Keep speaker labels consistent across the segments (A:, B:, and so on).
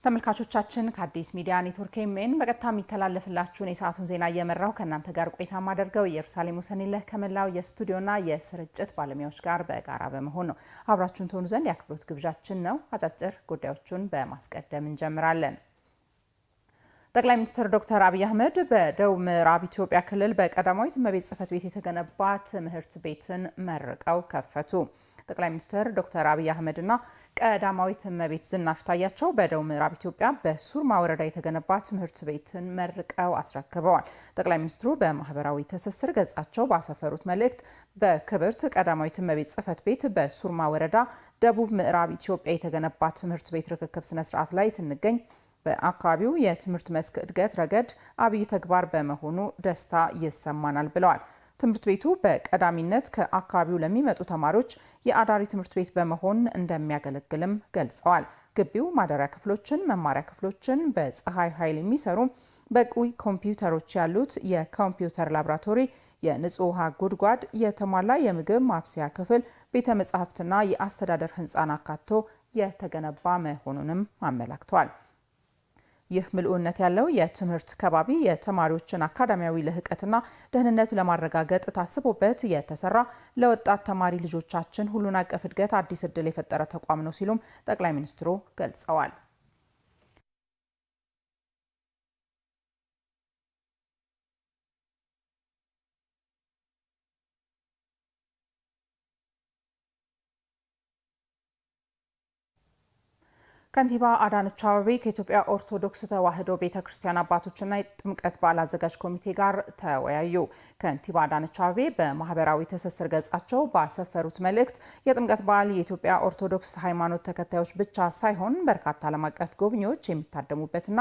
A: ተመልካቾቻችን ከአዲስ ሚዲያ ኔትወርክ ኤምኤን በቀጥታ የሚተላለፍላችሁን የሰዓቱን ዜና እየመራው ከእናንተ ጋር ቆይታ ማደርገው ኢየሩሳሌም ወሰንየለህ ከመላው የስቱዲዮና የስርጭት ባለሙያዎች ጋር በጋራ በመሆን ነው። አብራችሁን ትሆኑ ዘንድ የአክብሮት ግብዣችን ነው። አጫጭር ጉዳዮቹን በማስቀደም እንጀምራለን። ጠቅላይ ሚኒስትር ዶክተር አብይ አህመድ በደቡብ ምዕራብ ኢትዮጵያ ክልል በቀዳማዊት እመቤት ጽሕፈት ቤት የተገነባ ትምህርት ቤትን መርቀው ከፈቱ። ጠቅላይ ሚኒስትር ዶክተር አብይ አህመድና ቀዳማዊት እመቤት ዝናሽ ታያቸው በደቡብ ምዕራብ ኢትዮጵያ በሱርማ ወረዳ የተገነባ ትምህርት ቤትን መርቀው አስረክበዋል። ጠቅላይ ሚኒስትሩ በማህበራዊ ትስስር ገጻቸው ባሰፈሩት መልእክት በክብርት ቀዳማዊት እመቤት ጽሕፈት ቤት በሱርማ ወረዳ ደቡብ ምዕራብ ኢትዮጵያ የተገነባ ትምህርት ቤት ርክክብ ስነ ስርዓት ላይ ስንገኝ በአካባቢው የትምህርት መስክ እድገት ረገድ አብይ ተግባር በመሆኑ ደስታ ይሰማናል ብለዋል። ትምህርት ቤቱ በቀዳሚነት ከአካባቢው ለሚመጡ ተማሪዎች የአዳሪ ትምህርት ቤት በመሆን እንደሚያገለግልም ገልጸዋል። ግቢው ማደሪያ ክፍሎችን፣ መማሪያ ክፍሎችን፣ በፀሐይ ኃይል የሚሰሩ በቂ ኮምፒውተሮች ያሉት የኮምፒውተር ላቦራቶሪ፣ የንጹህ ውሃ ጉድጓድ፣ የተሟላ የምግብ ማብሰያ ክፍል፣ ቤተ መጻሕፍትና የአስተዳደር ህንፃን አካቶ የተገነባ መሆኑንም አመላክተዋል። ይህ ምልኡነት ያለው የትምህርት ከባቢ የተማሪዎችን አካዳሚያዊ ልህቀትና ደህንነት ለማረጋገጥ ታስቦበት የተሰራ ለወጣት ተማሪ ልጆቻችን ሁሉን አቀፍ እድገት አዲስ እድል የፈጠረ ተቋም ነው ሲሉም ጠቅላይ ሚኒስትሩ ገልጸዋል። ከንቲባ አዳነች አቤቤ ከኢትዮጵያ ኦርቶዶክስ ተዋሕዶ ቤተክርስቲያን አባቶችና የጥምቀት በዓል አዘጋጅ ኮሚቴ ጋር ተወያዩ። ከንቲባ አዳነች አቤቤ በማህበራዊ ትስስር ገጻቸው ባሰፈሩት መልእክት የጥምቀት በዓል የኢትዮጵያ ኦርቶዶክስ ሃይማኖት ተከታዮች ብቻ ሳይሆን በርካታ ዓለም አቀፍ ጎብኚዎች የሚታደሙበትና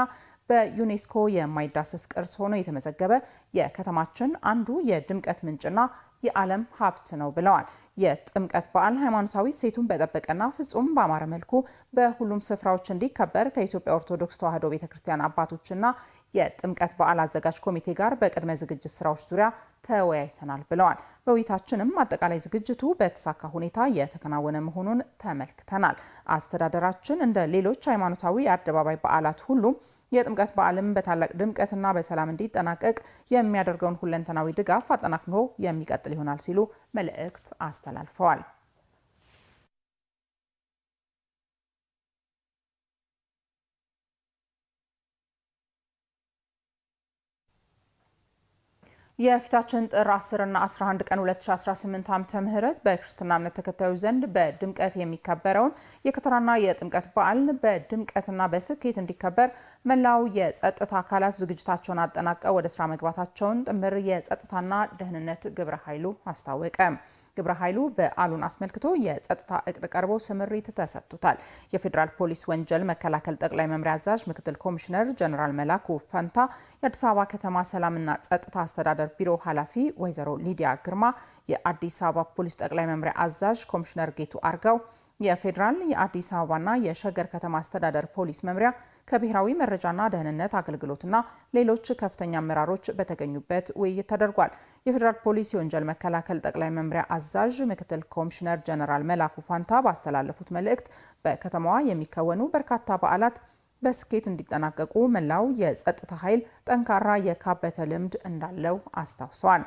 A: በዩኔስኮ የማይዳሰስ ቅርስ ሆኖ የተመዘገበ የከተማችን አንዱ የድምቀት ምንጭና የዓለም ሀብት ነው ብለዋል። የጥምቀት በዓል ሃይማኖታዊ ሴቱን በጠበቀና ፍጹም በአማረ መልኩ በሁሉም ስፍራዎች እንዲከበር ከኢትዮጵያ ኦርቶዶክስ ተዋሕዶ ቤተክርስቲያን አባቶችና የጥምቀት በዓል አዘጋጅ ኮሚቴ ጋር በቅድመ ዝግጅት ስራዎች ዙሪያ ተወያይተናል ብለዋል። በውይይታችንም አጠቃላይ ዝግጅቱ በተሳካ ሁኔታ የተከናወነ መሆኑን ተመልክተናል። አስተዳደራችን እንደ ሌሎች ሃይማኖታዊ የአደባባይ በዓላት ሁሉም የጥምቀት በዓልም በታላቅ ድምቀትና በሰላም እንዲጠናቀቅ የሚያደርገውን ሁለንተናዊ ድጋፍ አጠናክሮ የሚቀጥል ይሆናል ሲሉ መልእክት አስተላልፈዋል። የፊታችን ጥር 10 እና 11 ቀን 2018 ዓ.ም በክርስትና እምነት ተከታዮች ዘንድ በድምቀት የሚከበረውን የከተራና የጥምቀት በዓል በድምቀትና በስኬት እንዲከበር መላው የጸጥታ አካላት ዝግጅታቸውን አጠናቀው ወደ ስራ መግባታቸውን ጥምር የጸጥታና ደህንነት ግብረ ኃይሉ አስታወቀ። ግብረ ኃይሉ በዓሉን አስመልክቶ የጸጥታ እቅድ ቀርቦ ስምሪት ተሰጥቶታል። የፌዴራል ፖሊስ ወንጀል መከላከል ጠቅላይ መምሪያ አዛዥ ምክትል ኮሚሽነር ጀነራል መላኩ ፈንታ፣ የአዲስ አበባ ከተማ ሰላምና ጸጥታ አስተዳደር ቢሮ ኃላፊ ወይዘሮ ሊዲያ ግርማ፣ የአዲስ አበባ ፖሊስ ጠቅላይ መምሪያ አዛዥ ኮሚሽነር ጌቱ አርጋው፣ የፌዴራል የአዲስ አበባና የሸገር ከተማ አስተዳደር ፖሊስ መምሪያ ከብሔራዊ መረጃና ደህንነት አገልግሎትና ሌሎች ከፍተኛ አመራሮች በተገኙበት ውይይት ተደርጓል። የፌዴራል ፖሊስ የወንጀል መከላከል ጠቅላይ መምሪያ አዛዥ ምክትል ኮሚሽነር ጀነራል መላኩ ፋንታ ባስተላለፉት መልእክት በከተማዋ የሚከወኑ በርካታ በዓላት በስኬት እንዲጠናቀቁ መላው የጸጥታ ኃይል ጠንካራ የካበተ ልምድ እንዳለው አስታውሰዋል።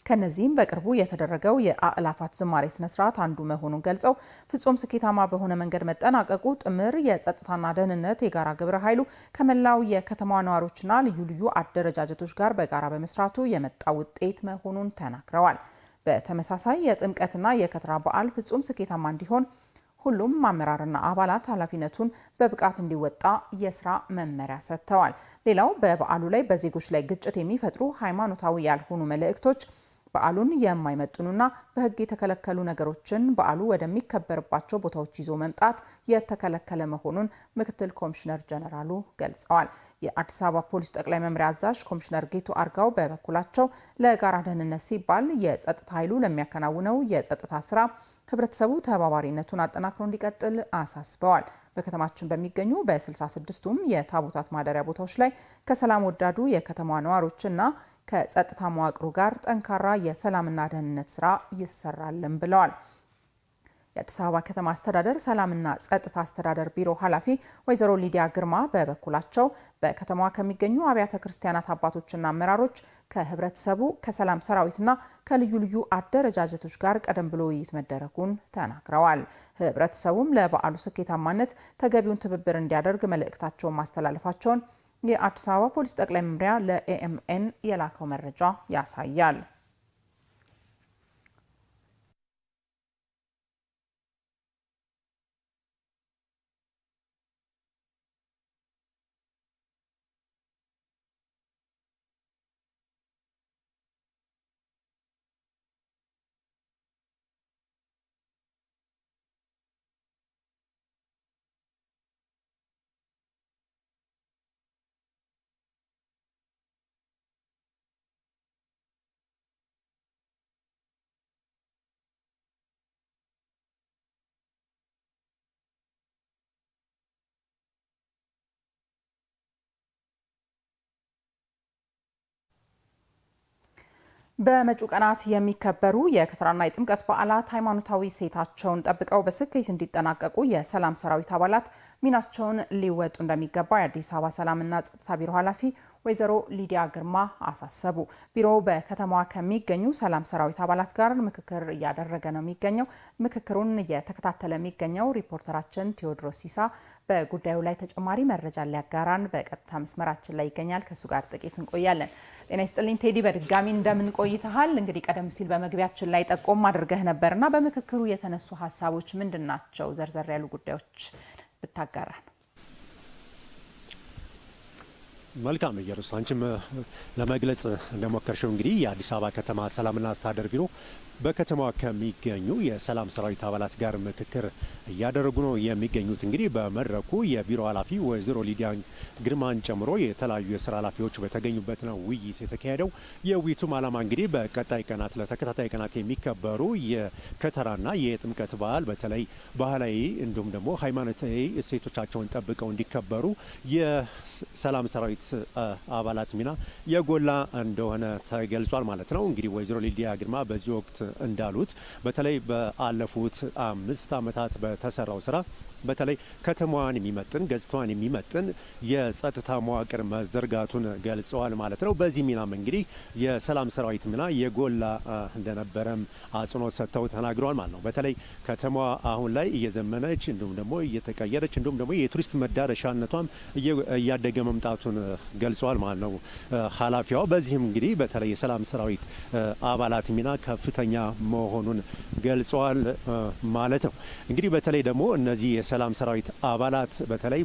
A: ከነዚህም በቅርቡ የተደረገው የአእላፋት ዝማሬ ስነስርዓት አንዱ መሆኑን ገልጸው ፍጹም ስኬታማ በሆነ መንገድ መጠናቀቁ ጥምር የጸጥታና ደህንነት የጋራ ግብረ ኃይሉ ከመላው የከተማዋ ነዋሪዎችና ልዩ ልዩ አደረጃጀቶች ጋር በጋራ በመስራቱ የመጣ ውጤት መሆኑን ተናግረዋል። በተመሳሳይ የጥምቀትና የከተራ በዓል ፍጹም ስኬታማ እንዲሆን ሁሉም አመራርና አባላት ኃላፊነቱን በብቃት እንዲወጣ የስራ መመሪያ ሰጥተዋል። ሌላው በበዓሉ ላይ በዜጎች ላይ ግጭት የሚፈጥሩ ሃይማኖታዊ ያልሆኑ መልእክቶች በዓሉን የማይመጥኑና በሕግ የተከለከሉ ነገሮችን በዓሉ ወደሚከበርባቸው ቦታዎች ይዞ መምጣት የተከለከለ መሆኑን ምክትል ኮሚሽነር ጀነራሉ ገልጸዋል። የአዲስ አበባ ፖሊስ ጠቅላይ መምሪያ አዛዥ ኮሚሽነር ጌቱ አርጋው በበኩላቸው ለጋራ ደህንነት ሲባል የጸጥታ ኃይሉ ለሚያከናውነው የጸጥታ ስራ ህብረተሰቡ ተባባሪነቱን አጠናክሮ እንዲቀጥል አሳስበዋል። በከተማችን በሚገኙ በ66ቱም የታቦታት ማደሪያ ቦታዎች ላይ ከሰላም ወዳዱ የከተማ ነዋሪዎችና ከጸጥታ መዋቅሩ ጋር ጠንካራ የሰላምና ደህንነት ስራ ይሰራልም ብለዋል። የአዲስ አበባ ከተማ አስተዳደር ሰላምና ጸጥታ አስተዳደር ቢሮ ኃላፊ ወይዘሮ ሊዲያ ግርማ በበኩላቸው በከተማዋ ከሚገኙ አብያተ ክርስቲያናት አባቶችና አመራሮች ከህብረተሰቡ ከሰላም ሰራዊትና ከልዩ ልዩ አደረጃጀቶች ጋር ቀደም ብሎ ውይይት መደረጉን ተናግረዋል። ህብረተሰቡም ለበዓሉ ስኬታማነት ተገቢውን ትብብር እንዲያደርግ መልእክታቸውን ማስተላለፋቸውን የአዲስ አበባ ፖሊስ ጠቅላይ መምሪያ ለኤኤምኤን የላከው መረጃ ያሳያል። በመጪው ቀናት የሚከበሩ የከተራና የጥምቀት በዓላት ሃይማኖታዊ እሴታቸውን ጠብቀው በስኬት እንዲጠናቀቁ የሰላም ሰራዊት አባላት ሚናቸውን ሊወጡ እንደሚገባ የአዲስ አበባ ሰላምና ጸጥታ ቢሮ ኃላፊ ወይዘሮ ሊዲያ ግርማ አሳሰቡ። ቢሮው በከተማዋ ከሚገኙ ሰላም ሰራዊት አባላት ጋር ምክክር እያደረገ ነው የሚገኘው። ምክክሩን እየተከታተለ የሚገኘው ሪፖርተራችን ቴዎድሮስ ሲሳ በጉዳዩ ላይ ተጨማሪ መረጃ ሊያጋራን በቀጥታ መስመራችን ላይ ይገኛል። ከሱ ጋር ጥቂት እንቆያለን። ጤና ይስጥልኝ ቴዲ፣ በድጋሚ እንደምን ቆይተሃል? እንግዲህ ቀደም ሲል በመግቢያችን ላይ ጠቆም አድርገህ ነበርና በምክክሩ የተነሱ ሀሳቦች ምንድን ናቸው? ዘርዘር ያሉ ጉዳዮች ብታጋራን።
B: መልካም ኢየሩስ፣ አንቺም ለመግለጽ እንደሞከርሽው እንግዲህ የአዲስ አበባ ከተማ ሰላምና አስተዳደር ቢሮ በከተማዋ ከሚገኙ የሰላም ሰራዊት አባላት ጋር ምክክር እያደረጉ ነው የሚገኙት። እንግዲህ በመድረኩ የቢሮ ኃላፊ ወይዘሮ ሊዲያ ግርማን ጨምሮ የተለያዩ የስራ ኃላፊዎች በተገኙበት ነው ውይይት የተካሄደው። የውይይቱም ዓላማ እንግዲህ በቀጣይ ቀናት ለተከታታይ ቀናት የሚከበሩ የከተራና የጥምቀት በዓል በተለይ ባህላዊ እንዲሁም ደግሞ ሃይማኖታዊ እሴቶቻቸውን ጠብቀው እንዲከበሩ የሰላም ሰራዊት አባላት ሚና የጎላ እንደሆነ ተገልጿል ማለት ነው። እንግዲህ ወይዘሮ ሊዲያ ግርማ በዚህ ወቅት እንዳሉት በተለይ በአለፉት 5 ዓመታት በተሰራው ስራ በተለይ ከተማዋን የሚመጥን ገጽታዋን የሚመጥን የጸጥታ መዋቅር መዘርጋቱን ገልጸዋል ማለት ነው። በዚህ ሚናም እንግዲህ የሰላም ሰራዊት ሚና የጎላ እንደነበረም አጽንኦት ሰጥተው ተናግረዋል ማለት ነው። በተለይ ከተማዋ አሁን ላይ እየዘመነች እንዲሁም ደግሞ እየተቀየረች እንዲሁም ደግሞ የቱሪስት መዳረሻነቷም እያደገ መምጣቱን ገልጸዋል ማለት ነው ኃላፊዋ። በዚህም እንግዲህ በተለይ የሰላም ሰራዊት አባላት ሚና ከፍተኛ መሆኑን ገልጸዋል ማለት ነው። እንግዲህ በተለይ ደግሞ እነዚህ የሰላም ሰራዊት አባላት በተለይ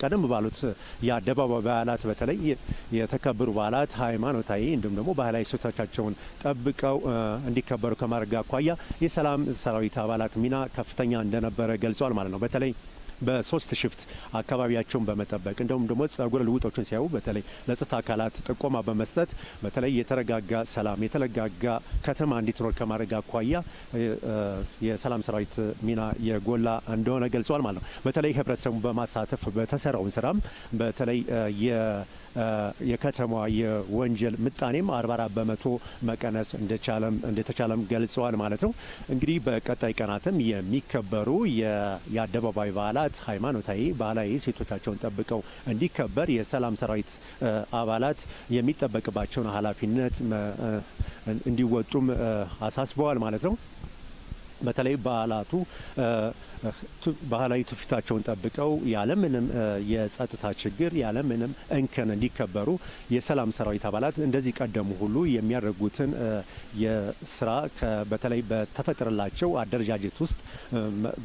B: ቀደም ባሉት የአደባባይ በዓላት በተለይ የተከበሩ በዓላት ሃይማኖታዊ እንዲሁም ደግሞ ባህላዊ እሴቶቻቸውን ጠብቀው እንዲከበሩ ከማድረግ አኳያ የሰላም ሰራዊት አባላት ሚና ከፍተኛ እንደነበረ ገልጿል ማለት ነው። በተለይ በሶስት ሽፍት አካባቢያቸውን በመጠበቅ እንደውም ደግሞ ጸጉረ ልውጦችን ሲያዩ በተለይ ለጸጥታ አካላት ጥቆማ በመስጠት በተለይ የተረጋጋ ሰላም የተረጋጋ ከተማ እንዲትኖር ከማድረግ አኳያ የሰላም ሰራዊት ሚና የጎላ እንደሆነ ገልጿል ማለት ነው። በተለይ ህብረተሰቡ በማሳተፍ በተሰራውን ስራም በተለይ የከተማዋ የወንጀል ምጣኔም 44 በመቶ መቀነስ እንደተቻለም ገልጸዋል ማለት ነው። እንግዲህ በቀጣይ ቀናትም የሚከበሩ የአደባባይ በዓላት ሃይማኖታዊ ባህላዊ እሴቶቻቸውን ጠብቀው እንዲከበር የሰላም ሰራዊት አባላት የሚጠበቅባቸውን ኃላፊነት እንዲወጡም አሳስበዋል ማለት ነው። በተለይ በዓላቱ ባህላዊ ትውፊታቸውን ጠብቀው ያለምንም የጸጥታ ችግር ያለምንም እንከን እንዲከበሩ የሰላም ሰራዊት አባላት እንደዚህ ቀደሙ ሁሉ የሚያደርጉትን የስራ በተለይ በተፈጠረላቸው አደረጃጀት ውስጥ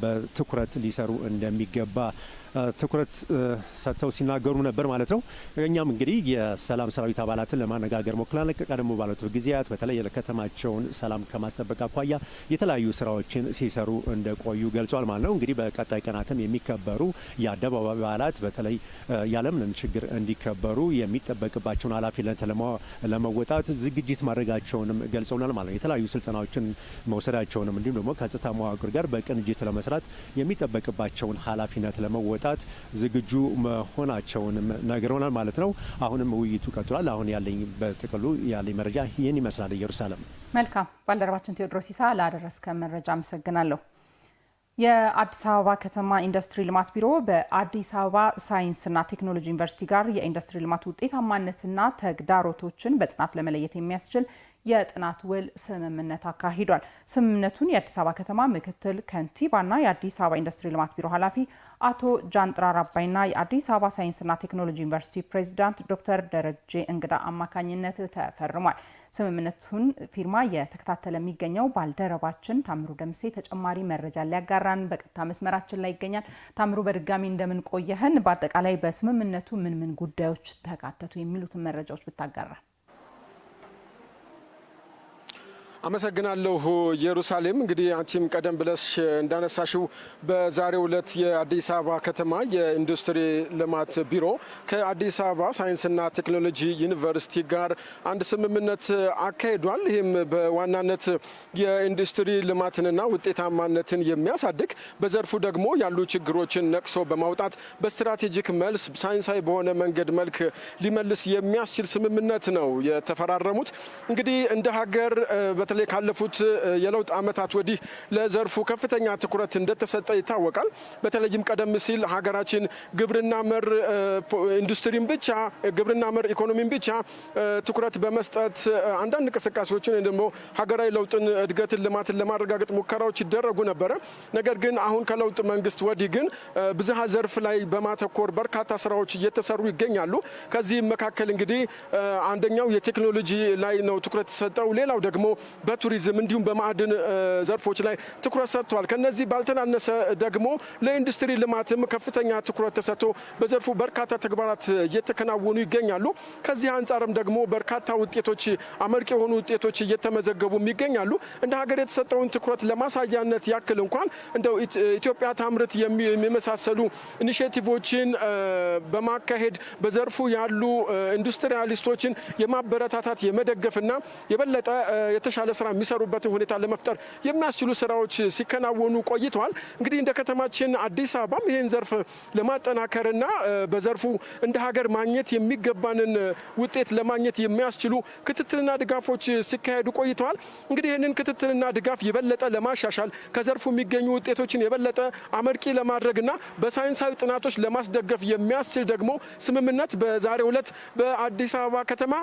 B: በትኩረት ሊሰሩ እንደሚገባ ትኩረት ሰጥተው ሲናገሩ ነበር ማለት ነው። እኛም እንግዲህ የሰላም ሰራዊት አባላትን ለማነጋገር ሞክረናል። ቀደም ባሉት ጊዜያት በተለይ የከተማቸውን ሰላም ከማስጠበቅ አኳያ የተለያዩ ስራዎችን ሲሰሩ እንደቆዩ ገልጿል ማለት ነው። እንግዲህ በቀጣይ ቀናትም የሚከበሩ የአደባባይ በዓላት በተለይ ያለምንም ችግር እንዲከበሩ የሚጠበቅባቸውን ኃላፊነት ለመወጣት ዝግጅት ማድረጋቸውንም ገልጸውናል ማለት ነው። የተለያዩ ስልጠናዎችን መውሰዳቸውንም እንዲሁም ደግሞ ከጸጥታ መዋቅር ጋር በቅንጅት ለመስራት የሚጠበቅባቸውን ኃላፊነት ለመወጣት ዝግጁ መሆናቸውንም ነግረውናል ማለት ነው። አሁንም ውይይቱ ቀጥሏል። አሁን ያለኝ በጥቅሉ ያለኝ መረጃ ይህን ይመስላል። ኢየሩሳሌም።
A: መልካም ባልደረባችን ቴዎድሮስ ሲሳ ላደረስከ መረጃ አመሰግናለሁ። የአዲስ አበባ ከተማ ኢንዱስትሪ ልማት ቢሮ በአዲስ አበባ ሳይንስና ቴክኖሎጂ ዩኒቨርሲቲ ጋር የኢንዱስትሪ ልማት ውጤታማነትና ተግዳሮቶችን በጽናት ለመለየት የሚያስችል የጥናት ውል ስምምነት አካሂዷል። ስምምነቱን የአዲስ አበባ ከተማ ምክትል ከንቲባና የአዲስ አበባ ኢንዱስትሪ ልማት ቢሮ ኃላፊ አቶ ጃንጥራር አባይና የአዲስ አበባ ሳይንስና ቴክኖሎጂ ዩኒቨርሲቲ ፕሬዚዳንት ዶክተር ደረጀ እንግዳ አማካኝነት ተፈርሟል። ስምምነቱን ፊርማ የተከታተለ የሚገኘው ባልደረባችን ታምሩ ደምሴ ተጨማሪ መረጃ ሊያጋራን በቀጥታ መስመራችን ላይ ይገኛል። ታምሩ በድጋሚ እንደምን ቆየህን? በአጠቃላይ በስምምነቱ ምን ጉዳዮች ተካተቱ የሚሉትን መረጃዎች ብታጋራ።
C: አመሰግናለሁ ኢየሩሳሌም። እንግዲህ አንቺም ቀደም ብለሽ እንዳነሳሽው በዛሬው ዕለት የአዲስ አበባ ከተማ የኢንዱስትሪ ልማት ቢሮ ከአዲስ አበባ ሳይንስና ቴክኖሎጂ ዩኒቨርሲቲ ጋር አንድ ስምምነት አካሂዷል። ይህም በዋናነት የኢንዱስትሪ ልማትንና ውጤታማነትን የሚያሳድግ በዘርፉ ደግሞ ያሉ ችግሮችን ነቅሶ በማውጣት በስትራቴጂክ መልስ ሳይንሳዊ በሆነ መንገድ መልክ ሊመልስ የሚያስችል ስምምነት ነው የተፈራረሙት። እንግዲህ እንደ ሀገር በተለይ ካለፉት የለውጥ ዓመታት ወዲህ ለዘርፉ ከፍተኛ ትኩረት እንደተሰጠ ይታወቃል። በተለይም ቀደም ሲል ሀገራችን ግብርና መር ኢንዱስትሪን ብቻ ግብርና መር ኢኮኖሚን ብቻ ትኩረት በመስጠት አንዳንድ እንቅስቃሴዎችን ደግሞ ሀገራዊ ለውጥን፣ እድገትን፣ ልማትን ለማረጋገጥ ሙከራዎች ይደረጉ ነበረ። ነገር ግን አሁን ከለውጥ መንግስት ወዲህ ግን ብዝሃ ዘርፍ ላይ በማተኮር በርካታ ስራዎች እየተሰሩ ይገኛሉ። ከዚህም መካከል እንግዲህ አንደኛው የቴክኖሎጂ ላይ ነው ትኩረት ተሰጠው። ሌላው ደግሞ በቱሪዝም እንዲሁም በማዕድን ዘርፎች ላይ ትኩረት ሰጥቷል። ከነዚህ ባልተናነሰ ደግሞ ለኢንዱስትሪ ልማትም ከፍተኛ ትኩረት ተሰጥቶ በዘርፉ በርካታ ተግባራት እየተከናወኑ ይገኛሉ። ከዚህ አንጻርም ደግሞ በርካታ ውጤቶች፣ አመርቂ የሆኑ ውጤቶች እየተመዘገቡ ይገኛሉ። እንደ ሀገር የተሰጠውን ትኩረት ለማሳያነት ያክል እንኳን እንደው ኢትዮጵያ ታምርት የሚመሳሰሉ ኢኒሼቲቮችን በማካሄድ በዘርፉ ያሉ ኢንዱስትሪያሊስቶችን የማበረታታት የመደገፍና የበለጠ የተሻለ ስራ የሚሰሩበትን ሁኔታ ለመፍጠር የሚያስችሉ ስራዎች ሲከናወኑ ቆይተዋል። እንግዲህ እንደ ከተማችን አዲስ አበባም ይህን ዘርፍ ለማጠናከርና በዘርፉ እንደ ሀገር ማግኘት የሚገባንን ውጤት ለማግኘት የሚያስችሉ ክትትልና ድጋፎች ሲካሄዱ ቆይተዋል። እንግዲህ ይህንን ክትትልና ድጋፍ የበለጠ ለማሻሻል ከዘርፉ የሚገኙ ውጤቶችን የበለጠ አመርቂ ለማድረግና በሳይንሳዊ ጥናቶች ለማስደገፍ የሚያስችል ደግሞ ስምምነት በዛሬው ዕለት በአዲስ አበባ ከተማ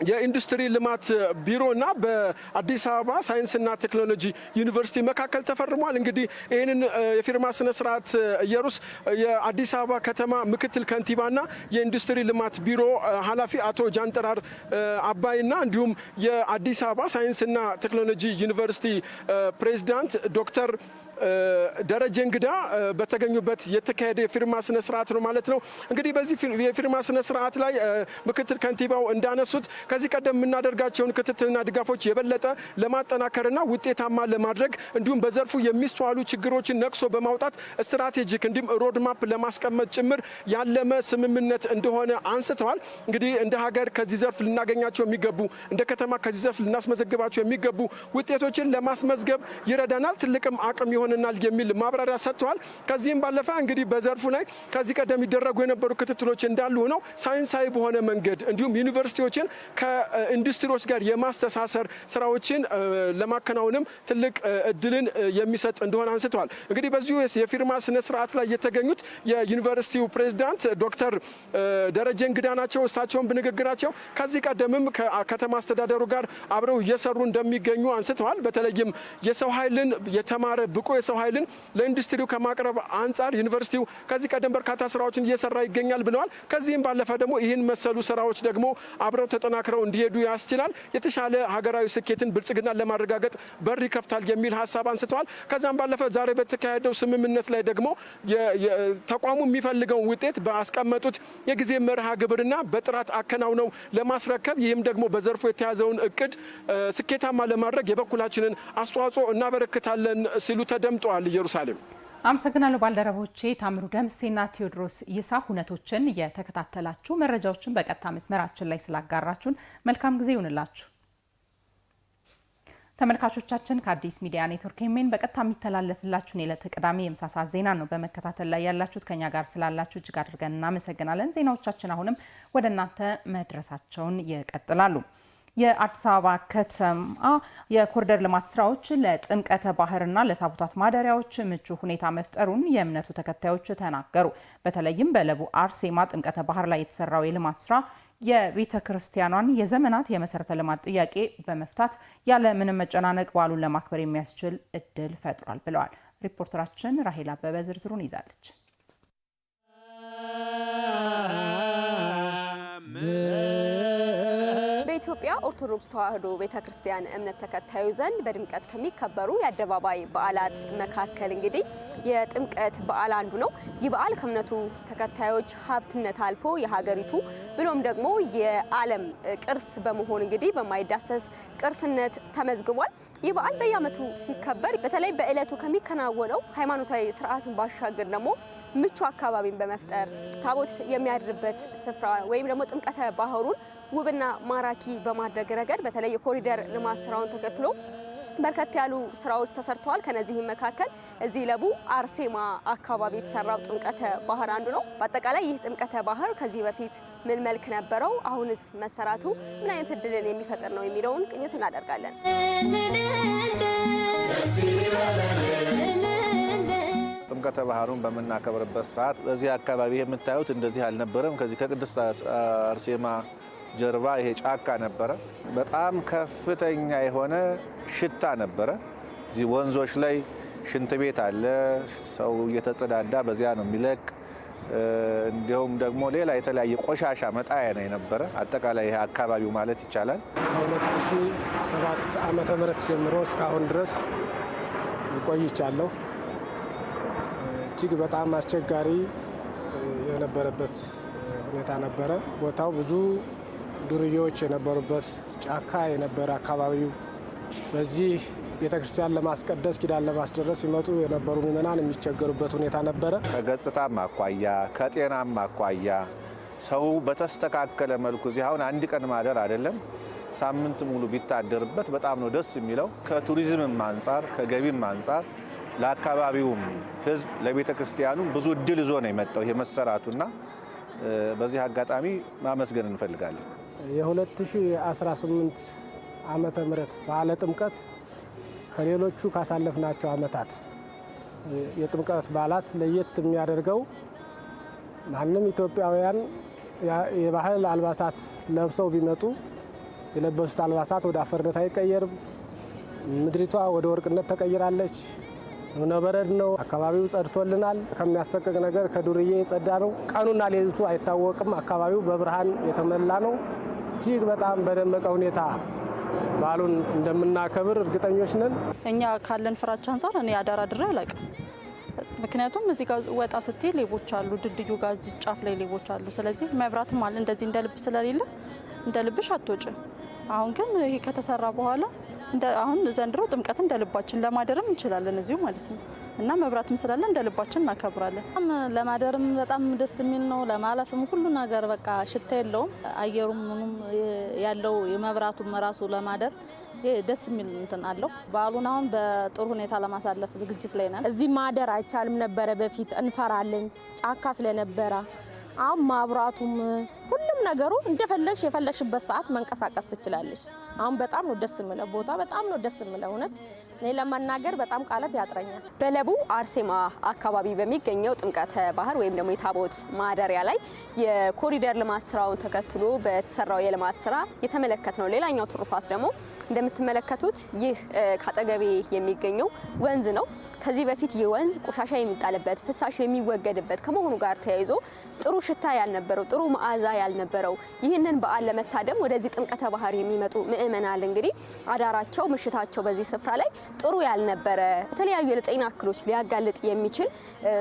C: የኢንዱስትሪ ልማት ቢሮና በአዲስ አበባ ሳይንስና ቴክኖሎጂ ዩኒቨርሲቲ መካከል ተፈርሟል። እንግዲህ ይህንን የፊርማ ስነ ስርዓት ኢየሩስ የአዲስ አበባ ከተማ ምክትል ከንቲባና የኢንዱስትሪ ልማት ቢሮ ኃላፊ አቶ ጃንጥራር አባይና እንዲሁም የአዲስ አበባ ሳይንስና ቴክኖሎጂ ዩኒቨርሲቲ ፕሬዚዳንት ዶክተር ደረጀ እንግዳ በተገኙበት የተካሄደ የፊርማ ስነ ስርዓት ነው ማለት ነው። እንግዲህ በዚህ የፊርማ ስነ ስርዓት ላይ ምክትል ከንቲባው እንዳነሱት ከዚህ ቀደም የምናደርጋቸውን ክትትልና ድጋፎች የበለጠ ለማጠናከርና ውጤታማ ለማድረግ እንዲሁም በዘርፉ የሚስተዋሉ ችግሮችን ነቅሶ በማውጣት ስትራቴጂክ እንዲሁም ሮድማፕ ለማስቀመጥ ጭምር ያለመ ስምምነት እንደሆነ አንስተዋል። እንግዲህ እንደ ሀገር ከዚህ ዘርፍ ልናገኛቸው የሚገቡ እንደ ከተማ ከዚህ ዘርፍ ልናስመዘግባቸው የሚገቡ ውጤቶችን ለማስመዝገብ ይረዳናል፣ ትልቅም አቅም ይሆንናል የሚል ማብራሪያ ሰጥተዋል። ከዚህም ባለፈ እንግዲህ በዘርፉ ላይ ከዚህ ቀደም ይደረጉ የነበሩ ክትትሎች እንዳሉ ሆነው ሳይንሳዊ በሆነ መንገድ እንዲሁም ዩኒቨርሲቲዎችን ከኢንዱስትሪዎች ጋር የማስተሳሰር ስራዎችን ለማከናወንም ትልቅ እድልን የሚሰጥ እንደሆነ አንስተዋል። እንግዲህ በዚሁ የፊርማ ስነ ስርዓት ላይ የተገኙት የዩኒቨርሲቲው ፕሬዝዳንት ዶክተር ደረጀ እንግዳ ናቸው። እሳቸውን በንግግራቸው ከዚህ ቀደምም ከከተማ አስተዳደሩ ጋር አብረው እየሰሩ እንደሚገኙ አንስተዋል። በተለይም የሰው ኃይልን የተማረ ብቁ የሰው ኃይልን ለኢንዱስትሪው ከማቅረብ አንጻር ዩኒቨርሲቲው ከዚህ ቀደም በርካታ ስራዎችን እየሰራ ይገኛል ብለዋል። ከዚህም ባለፈ ደግሞ ይህን መሰሉ ስራዎች ደግሞ አብረው ተጠናክረው እንዲሄዱ ያስችላል፣ የተሻለ ሀገራዊ ስኬትን ብልጽግናን ለማረጋገጥ በር ይከፍታል የሚል ሀሳብ አንስተዋል። ከዛም ባለፈ ዛሬ በተካሄደው ስምምነት ላይ ደግሞ ተቋሙ የሚፈልገውን ውጤት ባስቀመጡት የጊዜ መርሃ ግብርና በጥራት አከናውነው ለማስረከብ ይህም ደግሞ በዘርፉ የተያዘውን እቅድ ስኬታማ ለማድረግ የበኩላችንን አስተዋጽኦ እናበረክታለን ሲሉ ተደምጠዋል። ኢየሩሳሌም
A: አመሰግናለሁ። ባልደረቦቼ ታምሩ ደምሴና ቴዎድሮስ ይሳ ሁነቶችን የተከታተላችሁ መረጃዎችን በቀጥታ መስመራችን ላይ ስላጋራችሁን መልካም ጊዜ ይሁንላችሁ። ተመልካቾቻችን ከአዲስ ሚዲያ ኔትወርክ ኤሜን በቀጥታ የሚተላለፍላችሁን የዕለተ ቅዳሜ የምሳ ሰዓት ዜና ነው በመከታተል ላይ ያላችሁት። ከኛ ጋር ስላላችሁ እጅግ አድርገን እናመሰግናለን። ዜናዎቻችን አሁንም ወደ እናንተ መድረሳቸውን ይቀጥላሉ። የአዲስ አበባ ከተማ የኮሪደር ልማት ስራዎች ለጥምቀተ ባህርና ለታቦታት ማደሪያዎች ምቹ ሁኔታ መፍጠሩን የእምነቱ ተከታዮች ተናገሩ። በተለይም በለቡ አርሴማ ጥምቀተ ባህር ላይ የተሰራው የልማት ስራ የቤተ ክርስቲያኗን የዘመናት የመሰረተ ልማት ጥያቄ በመፍታት ያለ ምንም መጨናነቅ በዓሉን ለማክበር የሚያስችል እድል ፈጥሯል ብለዋል። ሪፖርተራችን ራሄል አበበ ዝርዝሩን ይዛለች።
D: በኢትዮጵያ ኦርቶዶክስ ተዋሕዶ ቤተክርስቲያን እምነት ተከታዩ ዘንድ በድምቀት ከሚከበሩ የአደባባይ በዓላት መካከል እንግዲህ የጥምቀት በዓል አንዱ ነው። ይህ በዓል ከእምነቱ ተከታዮች ሀብትነት አልፎ የሀገሪቱ ብሎም ደግሞ የዓለም ቅርስ በመሆን እንግዲህ በማይዳሰስ ቅርስነት ተመዝግቧል። ይህ በዓል በየዓመቱ ሲከበር በተለይ በዕለቱ ከሚከናወነው ሃይማኖታዊ ስርዓትን ባሻገር ደግሞ ምቹ አካባቢን በመፍጠር ታቦት የሚያድርበት ስፍራ ወይም ደግሞ ጥምቀተ ባህሩን ውብና ማራኪ በማድረግ ረገድ በተለይ የኮሪደር ልማት ስራውን ተከትሎ በርከት ያሉ ስራዎች ተሰርተዋል። ከነዚህም መካከል እዚህ ለቡ አርሴማ አካባቢ የተሰራው ጥምቀተ ባህር አንዱ ነው። በአጠቃላይ ይህ ጥምቀተ ባህር ከዚህ በፊት ምን መልክ ነበረው፣ አሁንስ መሰራቱ ምን አይነት እድልን የሚፈጥር ነው የሚለውን ቅኝት እናደርጋለን።
E: ጥምቀተ ባህሩን በምናከብርበት ሰዓት በዚህ አካባቢ የምታዩት እንደዚህ አልነበረም። ከዚህ ከቅድስት አርሴማ ጀርባ ይሄ ጫካ ነበረ። በጣም ከፍተኛ የሆነ ሽታ ነበረ። እዚህ ወንዞች ላይ ሽንት ቤት አለ። ሰው እየተጸዳዳ በዚያ ነው የሚለቅ። እንዲሁም ደግሞ ሌላ የተለያየ ቆሻሻ መጣያ ነው የነበረ። አጠቃላይ ይሄ አካባቢው ማለት ይቻላል
F: ከ2007 ዓመተ ምህረት ጀምሮ እስካሁን ድረስ ቆይቻለሁ። እጅግ በጣም አስቸጋሪ የነበረበት ሁኔታ ነበረ። ቦታው ብዙ ዱርዬዎች የነበሩበት ጫካ የነበረ አካባቢው በዚህ ቤተክርስቲያን ለማስቀደስ ኪዳን ለማስደረስ ሲመጡ የነበሩ ምዕመናን የሚቸገሩበት ሁኔታ ነበረ።
E: ከገጽታም አኳያ ከጤናም አኳያ ሰው በተስተካከለ መልኩ እዚህ አሁን አንድ ቀን ማደር አይደለም ሳምንት ሙሉ ቢታደርበት በጣም ነው ደስ የሚለው። ከቱሪዝምም አንጻር ከገቢም አንጻር ለአካባቢውም ሕዝብ ለቤተ ክርስቲያኑም ብዙ እድል ይዞ ነው የመጣው ይሄ መሰራቱና በዚህ አጋጣሚ ማመስገን እንፈልጋለን።
F: የ2018 ዓመተ ምህረት በዓለ ጥምቀት ከሌሎቹ ካሳለፍናቸው ዓመታት የጥምቀት በዓላት ለየት የሚያደርገው ማንም ኢትዮጵያውያን የባህል አልባሳት ለብሰው ቢመጡ የለበሱት አልባሳት ወደ አፈርነት አይቀየርም። ምድሪቷ ወደ ወርቅነት ተቀይራለች። እብነበረድ ነው። አካባቢው ጸድቶልናል። ከሚያሰቅቅ ነገር ከዱርዬ የጸዳ ነው። ቀኑና ሌሊቱ አይታወቅም። አካባቢው በብርሃን የተሞላ ነው። እጅግ በጣም በደመቀ ሁኔታ በዓሉን እንደምናከብር እርግጠኞች ነን።
G: እኛ ካለን ፍራቻ አንጻር እኔ አዳር አድሬ አላውቅም። ምክንያቱም እዚህ ጋር ወጣ ስትይ ሌቦች አሉ፣ ድልድዩ ጋር እዚህ ጫፍ ላይ ሌቦች አሉ። ስለዚህ መብራትም አለ እንደዚህ እንደ ልብ ስለሌለ እንደ ልብሽ አትወጭም። አሁን ግን ይሄ ከተሰራ በኋላ አሁን ዘንድሮ ጥምቀት እንደ ልባችን ለማደርም እንችላለን እዚሁ ማለት ነው እና መብራትም ስላለ እንደ ልባችን እናከብራለን።
H: ለማደርም በጣም ደስ የሚል ነው። ለማለፍም ሁሉ ነገር በቃ ሽታ የለውም። አየሩም ምኑም ያለው የመብራቱም ራሱ ለማደር ደስ የሚል እንትን አለው። በዓሉን አሁን በጥሩ ሁኔታ ለማሳለፍ ዝግጅት ላይ ነን።
I: እዚህ ማደር አይቻልም ነበረ በፊት እንፈራለን ጫካ ስለነበረ። አሁን ማብራቱም ሁሉም ነገሩ እንደፈለግሽ የፈለግሽበት ሰዓት መንቀሳቀስ ትችላለሽ። አሁን በጣም ነው ደስ የሚለው ቦታ በጣም ነው ደስ የሚለው እውነት እኔ ለመናገር በጣም ቃላት ያጥረኛል።
D: በለቡ አርሴማ አካባቢ በሚገኘው ጥምቀተ ባህር ወይም ደግሞ የታቦት ማደሪያ ላይ የኮሪደር ልማት ስራውን ተከትሎ በተሰራው የልማት ስራ የተመለከትነው ሌላኛው ትሩፋት ደግሞ እንደምትመለከቱት ይህ ካጠገቤ የሚገኘው ወንዝ ነው። ከዚህ በፊት ይህ ወንዝ ቆሻሻ የሚጣልበት ፍሳሽ የሚወገድበት ከመሆኑ ጋር ተያይዞ ጥሩ ሽታ ያልነበረው ጥሩ መዓዛ ያልነበረው ይህንን በዓል ለመታደም ወደዚህ ጥምቀተ ባህር የሚመጡ ምእመናን እንግዲህ አዳራቸው ምሽታቸው በዚህ ስፍራ ላይ ጥሩ ያልነበረ የተለያዩ የጤና እክሎች ሊያጋልጥ የሚችል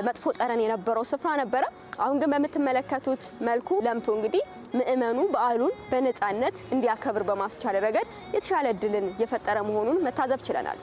D: መጥፎ ጠረን የነበረው ስፍራ ነበረ። አሁን ግን በምትመለከቱት መልኩ ለምቶ እንግዲህ ምእመኑ በዓሉን በነፃነት እንዲያከብር በማስቻል ረገድ የተሻለ እድልን የፈጠረ መሆኑን መታዘብ ችለናል።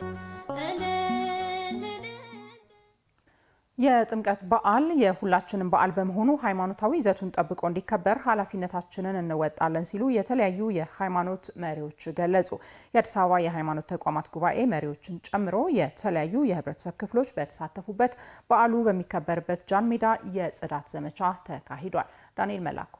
A: የጥምቀት በዓል የሁላችንም በዓል በመሆኑ ሃይማኖታዊ ይዘቱን ጠብቆ እንዲከበር ኃላፊነታችንን እንወጣለን ሲሉ የተለያዩ የሃይማኖት መሪዎች ገለጹ። የአዲስ አበባ የሃይማኖት ተቋማት ጉባኤ መሪዎችን ጨምሮ የተለያዩ የህብረተሰብ ክፍሎች በተሳተፉበት በዓሉ በሚከበርበት ጃን ሜዳ የጽዳት ዘመቻ ተካሂዷል። ዳንኤል መላኩ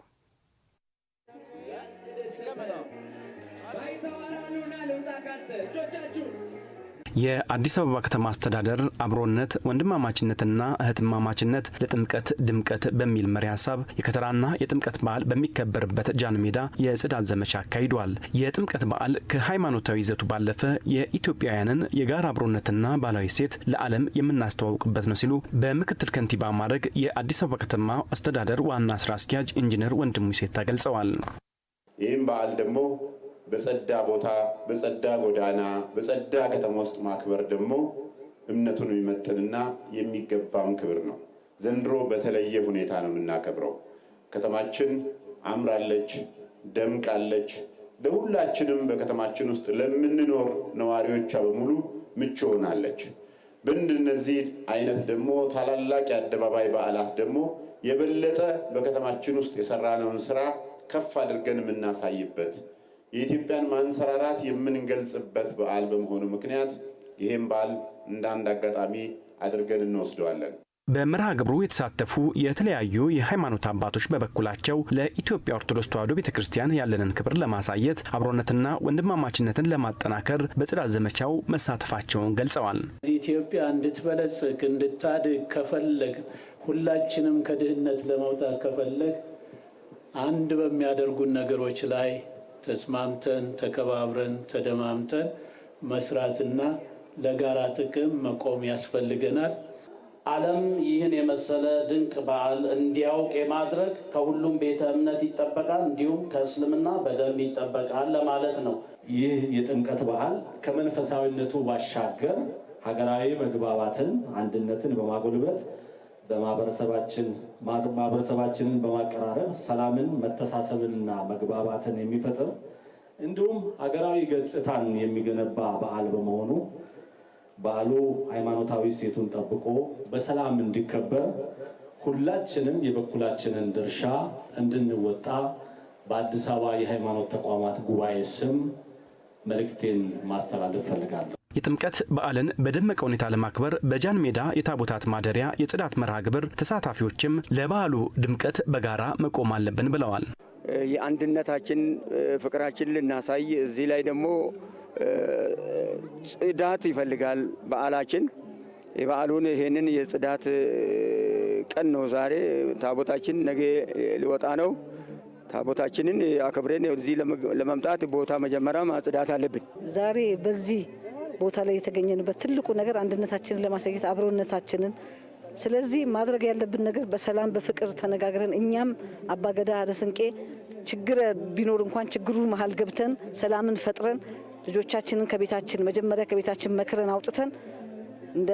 J: የአዲስ አበባ ከተማ አስተዳደር አብሮነት ወንድማማችነትና እህትማማችነት ለጥምቀት ድምቀት በሚል መሪ ሀሳብ የከተራና የጥምቀት በዓል በሚከበርበት ጃን ሜዳ የጽዳት ዘመቻ አካሂዷል። የጥምቀት በዓል ከሃይማኖታዊ ይዘቱ ባለፈ የኢትዮጵያውያንን የጋራ አብሮነትና ባህላዊ እሴት ለዓለም የምናስተዋውቅበት ነው ሲሉ በምክትል ከንቲባ ማዕረግ የአዲስ አበባ ከተማ አስተዳደር ዋና ስራ አስኪያጅ ኢንጂነር ወንድሙ ሴታ ገልጸዋል።
K: ይህም በዓል ደግሞ በጸዳ ቦታ በጸዳ ጎዳና በጸዳ ከተማ ውስጥ ማክበር ደግሞ እምነቱን የሚመጥንና የሚገባም ክብር ነው። ዘንድሮ በተለየ ሁኔታ ነው የምናከብረው። ከተማችን አምራለች፣ ደምቃለች። ለሁላችንም በከተማችን ውስጥ ለምንኖር ነዋሪዎቿ በሙሉ ምቹ ሆናለች። በእንደነዚህ አይነት ደግሞ ታላላቅ የአደባባይ በዓላት ደግሞ የበለጠ በከተማችን ውስጥ የሰራነውን ስራ ከፍ አድርገን የምናሳይበት የኢትዮጵያን ማንሰራራት የምንገልጽበት በዓል በመሆኑ ምክንያት ይህም በዓል እንደ አንድ አጋጣሚ አድርገን እንወስደዋለን።
J: በመርሃ ግብሩ የተሳተፉ የተለያዩ የሃይማኖት አባቶች በበኩላቸው ለኢትዮጵያ ኦርቶዶክስ ተዋሕዶ ቤተክርስቲያን ያለንን ክብር ለማሳየት አብሮነትና ወንድማማችነትን ለማጠናከር በጽዳት ዘመቻው መሳተፋቸውን ገልጸዋል።
L: ኢትዮጵያ እንድትበለጽግ እንድታድግ ከፈለግ ሁላችንም ከድህነት ለመውጣት ከፈለግ አንድ በሚያደርጉን ነገሮች ላይ ተስማምተን ተከባብረን ተደማምተን መስራትና ለጋራ ጥቅም መቆም ያስፈልገናል።
M: ዓለም ይህን የመሰለ ድንቅ በዓል እንዲያውቅ የማድረግ ከሁሉም ቤተ እምነት ይጠበቃል፣ እንዲሁም ከእስልምና በደንብ ይጠበቃል ለማለት ነው።
N: ይህ የጥምቀት በዓል ከመንፈሳዊነቱ ባሻገር ሀገራዊ መግባባትን፣ አንድነትን በማጎልበት ማህበረሰባችንን በማቀራረብ ሰላምን፣ መተሳሰብንና መግባባትን የሚፈጥር እንዲሁም ሀገራዊ ገጽታን የሚገነባ በዓል በመሆኑ በዓሉ ሃይማኖታዊ እሴቱን ጠብቆ በሰላም እንዲከበር ሁላችንም የበኩላችንን ድርሻ እንድንወጣ በአዲስ አበባ የሃይማኖት ተቋማት ጉባኤ ስም መልእክቴን ማስተላለፍ ፈልጋለሁ።
J: የጥምቀት በዓልን በደመቀ ሁኔታ ለማክበር በጃን ሜዳ የታቦታት ማደሪያ የጽዳት መርሃ ግብር ተሳታፊዎችም ለበዓሉ ድምቀት በጋራ መቆም አለብን ብለዋል።
O: የአንድነታችን ፍቅራችን ልናሳይ እዚህ ላይ ደግሞ ጽዳት ይፈልጋል በዓላችን። የበዓሉን ይሄንን የጽዳት ቀን ነው ዛሬ። ታቦታችን ነገ ሊወጣ ነው። ታቦታችንን አክብረን እዚህ ለመምጣት ቦታ መጀመሪያ ማጽዳት አለብን።
P: ዛሬ በዚህ ቦታ ላይ የተገኘንበት ትልቁ ነገር አንድነታችንን ለማሳየት አብሮነታችንን። ስለዚህ ማድረግ ያለብን ነገር በሰላም በፍቅር ተነጋግረን እኛም አባገዳ አደስንቄ ችግር ቢኖር እንኳን ችግሩ መሀል ገብተን ሰላምን ፈጥረን ልጆቻችንን ከቤታችን መጀመሪያ ከቤታችን መክረን አውጥተን እንደ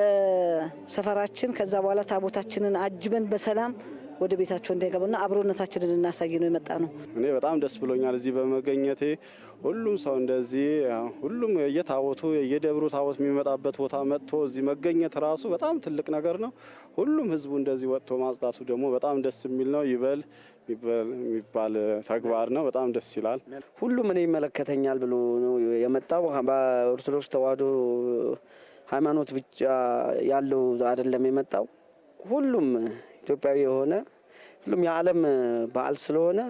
P: ሰፈራችን ከዛ በኋላ ታቦታችንን አጅበን በሰላም ወደ ቤታቸው እንዳይገቡና አብሮነታችንን እናሳይ ነው የመጣ ነው።
Q: እኔ በጣም ደስ ብሎኛል እዚህ በመገኘቴ። ሁሉም ሰው እንደዚህ ሁሉም የታቦቱ የደብሩ ታቦት የሚመጣበት ቦታ መጥቶ እዚህ መገኘት ራሱ በጣም ትልቅ ነገር ነው። ሁሉም ህዝቡ እንደዚህ ወጥቶ ማጽዳቱ ደግሞ በጣም ደስ የሚል ነው። ይበል የሚባል ተግባር ነው። በጣም ደስ ይላል።
R: ሁሉም እኔ ይመለከተኛል ብሎ ነው የመጣው። በኦርቶዶክስ ተዋሕዶ ሃይማኖት ብቻ ያለው አይደለም የመጣው። ሁሉም ኢትዮጵያዊ የሆነ ሁሉም የዓለም በዓል ስለሆነ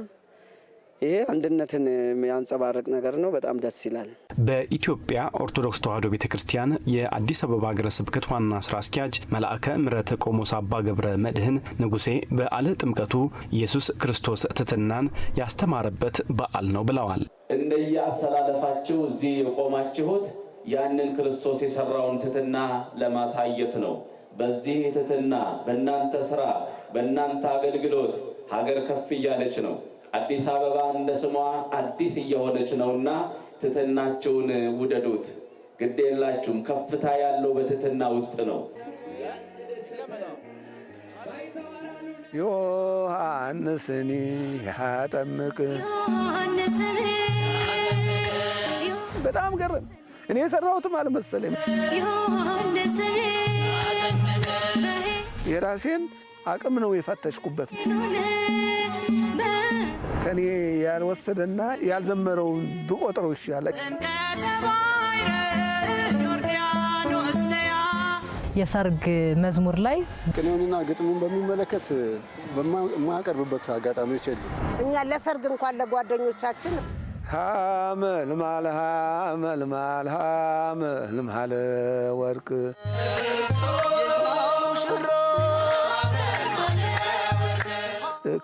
R: ይሄ አንድነትን የሚያንጸባርቅ ነገር ነው። በጣም ደስ ይላል።
J: በኢትዮጵያ ኦርቶዶክስ ተዋሕዶ ቤተክርስቲያን የአዲስ አበባ ሀገረ ስብከት ዋና ስራ አስኪያጅ መልአከ ምሕረት ቆሞስ አባ ገብረ መድኅን ንጉሴ በዓለ ጥምቀቱ ኢየሱስ ክርስቶስ ትሕትናን ያስተማረበት በዓል ነው ብለዋል።
M: እንደየአሰላለፋችሁ እዚህ የቆማችሁት ያንን ክርስቶስ የሰራውን ትሕትና ለማሳየት ነው። በዚህ ትሕትና በእናንተ ስራ በእናንተ አገልግሎት ሀገር ከፍ እያለች ነው። አዲስ አበባ እንደ ስሟ አዲስ እየሆነች ነውና ትሕትናችሁን ውደዱት። ግድ የላችሁም። ከፍታ ያለው በትሕትና ውስጥ ነው።
S: ዮሐንስኒ ያጠምቅ በጣም ገረም። እኔ የሰራሁትም አልመሰለኝ። የራሴን አቅም ነው የፈተሽኩበት። ከኔ ያልወሰደና ያልዘመረውን ብቆጥረው ይሻላል።
T: የሰርግ መዝሙር ላይ
U: ቅኔውንና ግጥሙን በሚመለከት በማቀርብበት አጋጣሚዎች የሉም።
V: እኛ ለሰርግ እንኳን ለጓደኞቻችን
S: ሐመልማል ሐመልማል ሐመልማል ወርቅ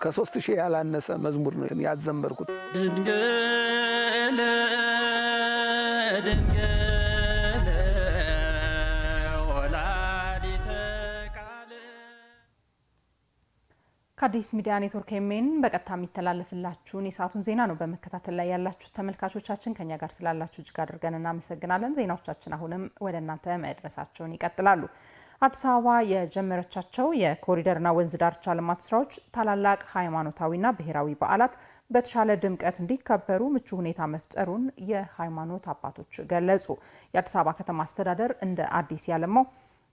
S: ከ3000 ያላነሰ መዝሙር ነው ያዘመርኩት።
B: ድንግል ድንግል ወላዲተ ቃል።
A: ከአዲስ ሚዲያ ኔትወርክ ኤሜን በቀጥታ የሚተላለፍላችሁን የሰዓቱን ዜና ነው በመከታተል ላይ ያላችሁ ተመልካቾቻችን። ከኛ ጋር ስላላችሁ እጅግ አድርገን እናመሰግናለን። ዜናዎቻችን አሁንም ወደ እናንተ መድረሳቸውን ይቀጥላሉ። አዲስ አበባ የጀመረቻቸው የኮሪደርና ወንዝ ዳርቻ ልማት ስራዎች ታላላቅ ሃይማኖታዊና ብሔራዊ በዓላት በተሻለ ድምቀት እንዲከበሩ ምቹ ሁኔታ መፍጠሩን የሃይማኖት አባቶች ገለጹ። የአዲስ አበባ ከተማ አስተዳደር እንደ አዲስ ያለማው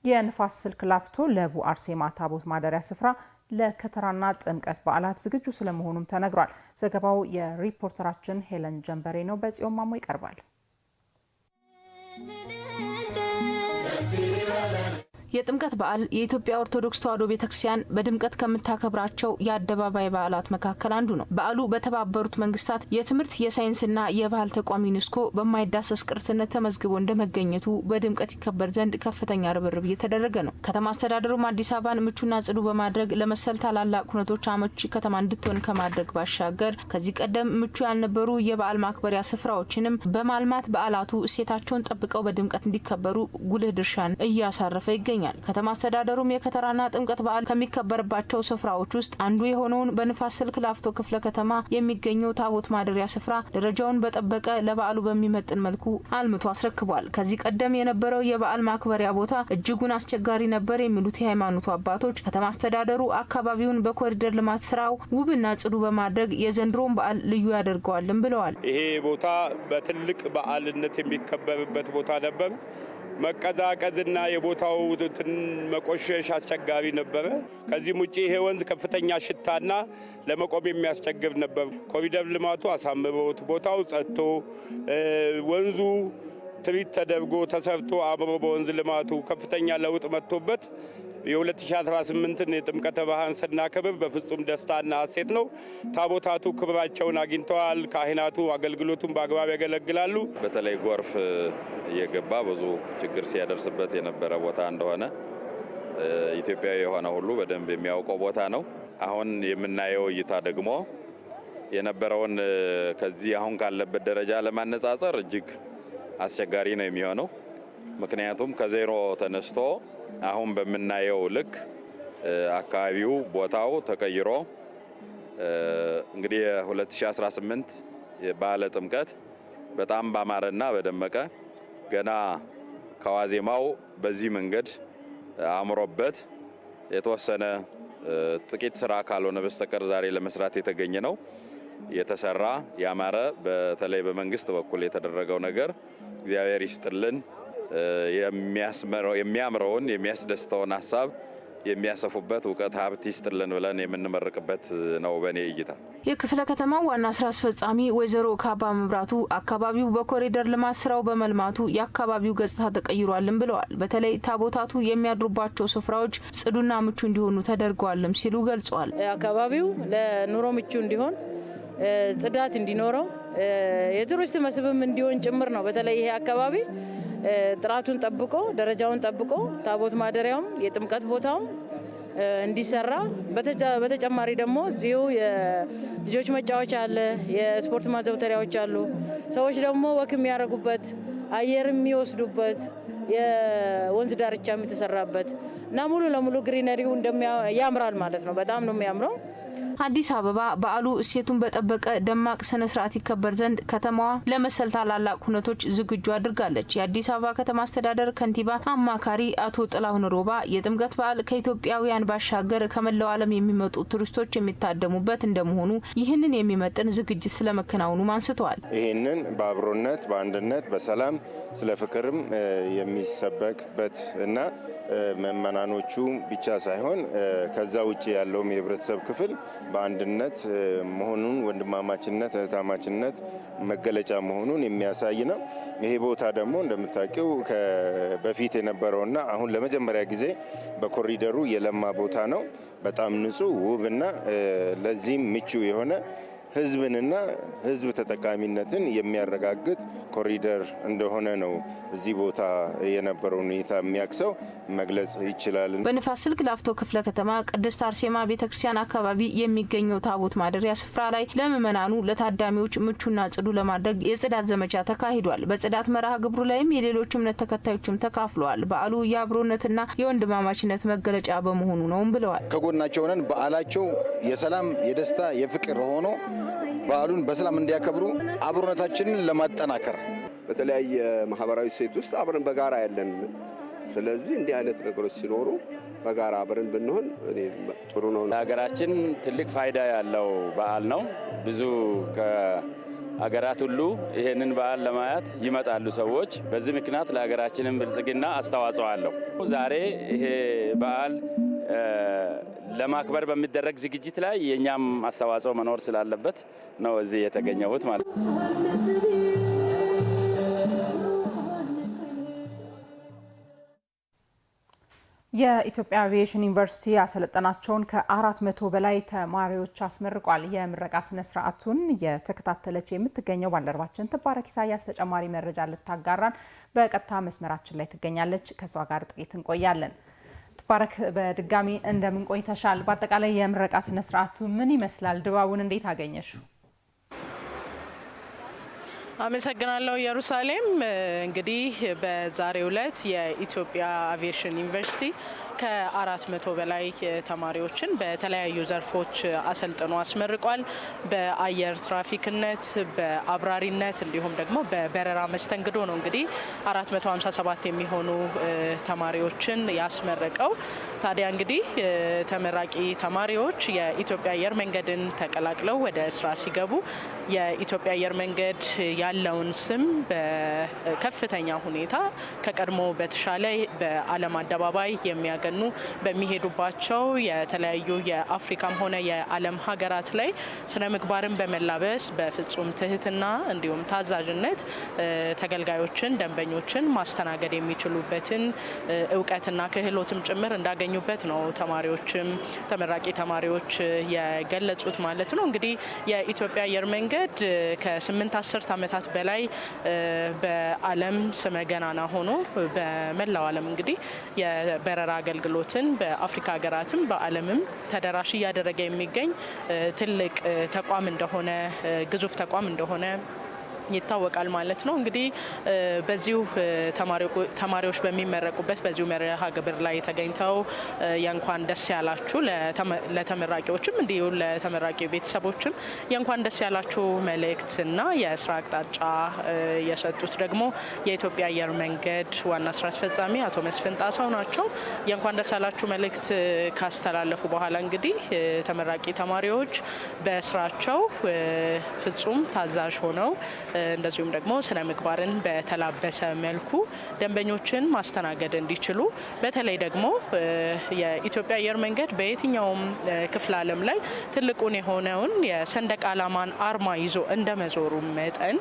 A: የንፋስ ስልክ ላፍቶ ለቡ አርሴማ ታቦት ማደሪያ ስፍራ ለከተራና ጥምቀት በዓላት ዝግጁ ስለመሆኑም ተነግሯል። ዘገባው የሪፖርተራችን ሄለን ጀንበሬ ነው። በጽዮን ማሞ ይቀርባል።
V: የጥምቀት በዓል የኢትዮጵያ ኦርቶዶክስ ተዋሕዶ ቤተክርስቲያን በድምቀት ከምታከብራቸው የአደባባይ በዓላት መካከል አንዱ ነው። በዓሉ በተባበሩት መንግስታት የትምህርት የሳይንስና የባህል ተቋም ዩኔስኮ በማይዳሰስ ቅርስነት ተመዝግቦ እንደመገኘቱ በድምቀት ይከበር ዘንድ ከፍተኛ ርብርብ እየተደረገ ነው። ከተማ አስተዳደሩም አዲስ አበባን ምቹና ጽዱ በማድረግ ለመሰል ታላላቅ ሁነቶች አመቺ ከተማ እንድትሆን ከማድረግ ባሻገር ከዚህ ቀደም ምቹ ያልነበሩ የበዓል ማክበሪያ ስፍራዎችንም በማልማት በዓላቱ እሴታቸውን ጠብቀው በድምቀት እንዲከበሩ ጉልህ ድርሻን እያሳረፈ ይገኛል። ከተማ አስተዳደሩም የከተራና ጥምቀት በዓል ከሚከበርባቸው ስፍራዎች ውስጥ አንዱ የሆነውን በንፋስ ስልክ ላፍቶ ክፍለ ከተማ የሚገኘው ታቦት ማደሪያ ስፍራ ደረጃውን በጠበቀ ለበዓሉ በሚመጥን መልኩ አልምቶ አስረክቧል። ከዚህ ቀደም የነበረው የበዓል ማክበሪያ ቦታ እጅጉን አስቸጋሪ ነበር የሚሉት የሃይማኖቱ አባቶች ከተማ አስተዳደሩ አካባቢውን በኮሪደር ልማት ስራው ውብና ጽዱ በማድረግ የዘንድሮን በዓል ልዩ ያደርገዋልን ብለዋል።
W: ይሄ ቦታ በትልቅ በዓልነት የሚከበርበት ቦታ ነበር። መቀዛቀዝና የቦታው መቆሸሽ አስቸጋሪ ነበረ። ከዚህም ውጭ ይሄ ወንዝ ከፍተኛ ሽታና ለመቆም የሚያስቸግር ነበር። ኮሪደር ልማቱ አሳምሮት ቦታው ጸጥቶ ወንዙ ትሪት ተደርጎ ተሰርቶ አምሮ በወንዝ ልማቱ ከፍተኛ ለውጥ መጥቶበት የ2018ን የጥምቀተ ባህርን ስናከብር በፍጹም ደስታና ሐሴት ነው። ታቦታቱ ክብራቸውን አግኝተዋል። ካህናቱ አገልግሎቱን በአግባብ ያገለግላሉ።
X: በተለይ ጎርፍ እየገባ ብዙ ችግር ሲያደርስበት የነበረ ቦታ እንደሆነ ኢትዮጵያዊ የሆነ ሁሉ በደንብ የሚያውቀው ቦታ ነው። አሁን የምናየው እይታ ደግሞ የነበረውን ከዚህ አሁን ካለበት ደረጃ ለማነጻጸር እጅግ አስቸጋሪ ነው የሚሆነው። ምክንያቱም ከዜሮ ተነስቶ አሁን በምናየው ልክ አካባቢው ቦታው ተቀይሮ እንግዲህ የ2018 የበዓለ ጥምቀት በጣም ባማረና በደመቀ ገና ከዋዜማው በዚህ መንገድ አምሮበት የተወሰነ ጥቂት ስራ ካልሆነ በስተቀር ዛሬ ለመስራት የተገኘ ነው። የተሰራ ያማረ በተለይ በመንግስት በኩል የተደረገው ነገር እግዚአብሔር ይስጥልን። የሚያምረውን የሚያስደስተውን ሀሳብ የሚያሰፉበት እውቀት ሀብት ይስጥልን ብለን የምንመርቅበት ነው። በእኔ እይታ
V: የክፍለ ከተማው ዋና ስራ አስፈጻሚ ወይዘሮ ካባ መብራቱ አካባቢው በኮሪደር ልማት ስራው በመልማቱ የአካባቢው ገጽታ ተቀይሯልም ብለዋል። በተለይ ታቦታቱ የሚያድሩባቸው ስፍራዎች ጽዱና ምቹ እንዲሆኑ ተደርገዋልም ሲሉ ገልጸዋል።
Y: አካባቢው ለኑሮ ምቹ እንዲሆን ጽዳት እንዲኖረው የቱሪስት መስህብም እንዲሆን ጭምር ነው። በተለይ ይሄ አካባቢ ጥራቱን ጠብቆ ደረጃውን ጠብቆ ታቦት ማደሪያውም የጥምቀት ቦታውም እንዲሰራ በተጨማሪ ደግሞ እዚሁ የልጆች መጫወቻ አለ፣ የስፖርት ማዘውተሪያዎች አሉ። ሰዎች ደግሞ ወክ የሚያደርጉበት አየር የሚወስዱበት የወንዝ ዳርቻ የተሰራበት እና ሙሉ ለሙሉ ግሪነሪው ያምራል ማለት ነው። በጣም ነው የሚያምረው።
V: አዲስ አበባ በዓሉ እሴቱን በጠበቀ ደማቅ ስነ ስርዓት ይከበር ዘንድ ከተማዋ ለመሰል ታላላቅ ሁነቶች ዝግጁ አድርጋለች። የአዲስ አበባ ከተማ አስተዳደር ከንቲባ አማካሪ አቶ ጥላሁን ሮባ የጥምቀት በዓል ከኢትዮጵያውያን ባሻገር ከመላው ዓለም የሚመጡ ቱሪስቶች የሚታደሙበት እንደመሆኑ ይህንን የሚመጥን ዝግጅት ስለመከናወኑ አንስተዋል።
Z: ይህንን በአብሮነት በአንድነት በሰላም ስለ ፍቅርም የሚሰበክበት እና መመናኖቹ ብቻ ሳይሆን ከዛ ውጭ ያለውም የህብረተሰብ ክፍል በአንድነት መሆኑን ወንድማማችነት፣ እህታማችነት መገለጫ መሆኑን የሚያሳይ ነው። ይሄ ቦታ ደግሞ እንደምታውቂው በፊት የነበረውና አሁን ለመጀመሪያ ጊዜ በኮሪደሩ የለማ ቦታ ነው። በጣም ንጹህ ውብና ለዚህም ምቹ የሆነ ህዝብንና ህዝብ ተጠቃሚነትን የሚያረጋግጥ ኮሪደር እንደሆነ ነው እዚህ ቦታ የነበረው ሁኔታ የሚያክሰው መግለጽ ይችላል።
V: በንፋስ ስልክ ላፍቶ ክፍለ ከተማ ቅድስት አርሴማ ቤተክርስቲያን አካባቢ የሚገኘው ታቦት ማደሪያ ስፍራ ላይ ለምእመናኑ ለታዳሚዎች ምቹና ጽዱ ለማድረግ የጽዳት ዘመቻ ተካሂዷል። በጽዳት መርሃ ግብሩ ላይም የሌሎች እምነት ተከታዮችም ተካፍለዋል። በዓሉ የአብሮነትና የወንድማማችነት መገለጫ በመሆኑ ነውም ብለዋል።
C: ከጎናቸው ነን። በዓላቸው የሰላም የደስታ የፍቅር ሆኖ በዓሉን በሰላም እንዲያከብሩ አብሮነታችንን ለማጠናከር
E: በተለያየ ማህበራዊ ሴት ውስጥ አብረን በጋራ ያለን። ስለዚህ እንዲህ አይነት ነገሮች ሲኖሩ በጋራ አብረን ብንሆን ጥሩ ነው።
M: ለሀገራችን ትልቅ ፋይዳ ያለው በዓል ነው። ብዙ ከሀገራት ሁሉ ይሄንን በዓል ለማየት ይመጣሉ ሰዎች። በዚህ ምክንያት ለሀገራችንን ብልጽግና አስተዋጽኦ አለው። ዛሬ ይሄ በዓል ለማክበር በሚደረግ ዝግጅት ላይ የኛም አስተዋጽኦ መኖር ስላለበት ነው እዚህ የተገኘሁት ማለት ነው።
A: የኢትዮጵያ አቪዬሽን ዩኒቨርሲቲ ያሰለጠናቸውን ከ400 በላይ ተማሪዎች አስመርቋል። የምረቃ ስነ ስርዓቱን የተከታተለች የምትገኘው ባልደረባችን ትባረክ ኢሳያስ ተጨማሪ መረጃ ልታጋራን በቀጥታ መስመራችን ላይ ትገኛለች። ከሷ ጋር ጥቂት እንቆያለን። ትባረክ በድጋሚ እንደምን ቆይተሻል? በአጠቃላይ የምረቃ ስነ ስርዓቱ ምን ይመስላል? ድባቡን እንዴት አገኘሽው?
Y: አመሰግናለሁ ኢየሩሳሌም። እንግዲህ በዛሬው ዕለት የኢትዮጵያ አቪዬሽን ዩኒቨርሲቲ ከ400 በላይ ተማሪዎችን በተለያዩ ዘርፎች አሰልጥኖ አስመርቋል። በአየር ትራፊክነት፣ በአብራሪነት እንዲሁም ደግሞ በበረራ መስተንግዶ ነው እንግዲህ 457 የሚሆኑ ተማሪዎችን ያስመረቀው። ታዲያ እንግዲህ ተመራቂ ተማሪዎች የኢትዮጵያ አየር መንገድን ተቀላቅለው ወደ ስራ ሲገቡ የኢትዮጵያ አየር መንገድ ያለውን ስም በከፍተኛ ሁኔታ ከቀድሞ በተሻለ በዓለም አደባባይ የሚያገኑ በሚሄዱባቸው የተለያዩ የአፍሪካም ሆነ የዓለም ሀገራት ላይ ስነ ምግባርን በመላበስ በፍጹም ትህትና እንዲሁም ታዛዥነት ተገልጋዮችን፣ ደንበኞችን ማስተናገድ የሚችሉበትን እውቀትና ክህሎትም ጭምር እንዳገኙበት ነው ተማሪዎችም ተመራቂ ተማሪዎች የገለጹት ማለት ነው። እንግዲህ የኢትዮጵያ አየር መንገድ ከ8 10 ዓመታት በላይ በዓለም ስመ ገናና ሆኖ በመላው ዓለም እንግዲህ የበረራ አገልግሎትን በአፍሪካ ሀገራትም በዓለምም ተደራሽ እያደረገ የሚገኝ ትልቅ ተቋም እንደሆነ ግዙፍ ተቋም እንደሆነ ይታወቃል ማለት ነው። እንግዲህ በዚሁ ተማሪዎች በሚመረቁበት በዚሁ መርሃ ግብር ላይ ተገኝተው የእንኳን ደስ ያላችሁ ለተመራቂዎችም እንዲሁ ለተመራቂ ቤተሰቦችም የእንኳን ደስ ያላችሁ መልእክትና የስራ አቅጣጫ የሰጡት ደግሞ የኢትዮጵያ አየር መንገድ ዋና ስራ አስፈጻሚ አቶ መስፍን ጣሰው ናቸው። የእንኳን ደስ ያላችሁ መልእክት ካስተላለፉ በኋላ እንግዲህ ተመራቂ ተማሪዎች በስራቸው ፍጹም ታዛዥ ሆነው እንደዚሁም ደግሞ ስነ ምግባርን በተላበሰ መልኩ ደንበኞችን ማስተናገድ እንዲችሉ በተለይ ደግሞ የኢትዮጵያ አየር መንገድ በየትኛውም ክፍለ ዓለም ላይ ትልቁን የሆነውን የሰንደቅ ዓላማን አርማ ይዞ እንደመዞሩ መጠን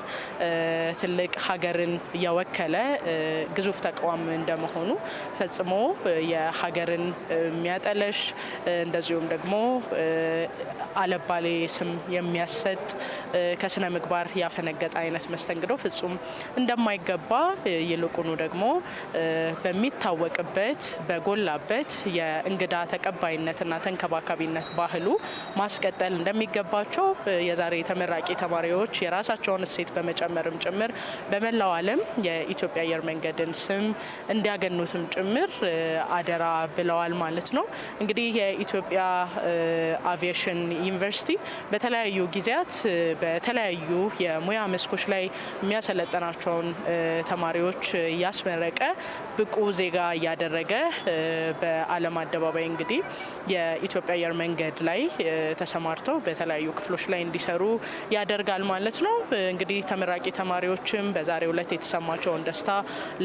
Y: ትልቅ ሀገርን የወከለ ግዙፍ ተቋም እንደመሆኑ ፈጽሞ የሀገርን የሚያጠለሽ እንደዚሁም ደግሞ አለባሌ ስም የሚያሰጥ ከስነ ምግባር ያፈነገጠ አይነት መስተንግዶ ፍጹም እንደማይገባ ይልቁኑ ደግሞ በሚታወቅበት በጎላበት የእንግዳ ተቀባይነትና ተንከባካቢነት ባህሉ ማስቀጠል እንደሚገባቸው የዛሬ ተመራቂ ተማሪዎች የራሳቸውን እሴት በመጨመርም ጭምር በመላው ዓለም የኢትዮጵያ አየር መንገድን ስም እንዲያገኑትም ጭምር አደራ ብለዋል ማለት ነው። እንግዲህ የኢትዮጵያ አቪዬሽን ዩኒቨርሲቲ በተለያዩ ጊዜያት በተለያዩ የሙያ መስኮች ላይ የሚያሰለጠናቸውን ተማሪዎች እያስመረቀ ብቁ ዜጋ እያደረገ በዓለም አደባባይ እንግዲህ የኢትዮጵያ አየር መንገድ ላይ ተሰማርተው በተለያዩ ክፍሎች ላይ እንዲሰሩ ያደርጋል ማለት ነው። እንግዲህ ተመራቂ ተማሪዎችም በዛሬው ዕለት የተሰማቸውን ደስታ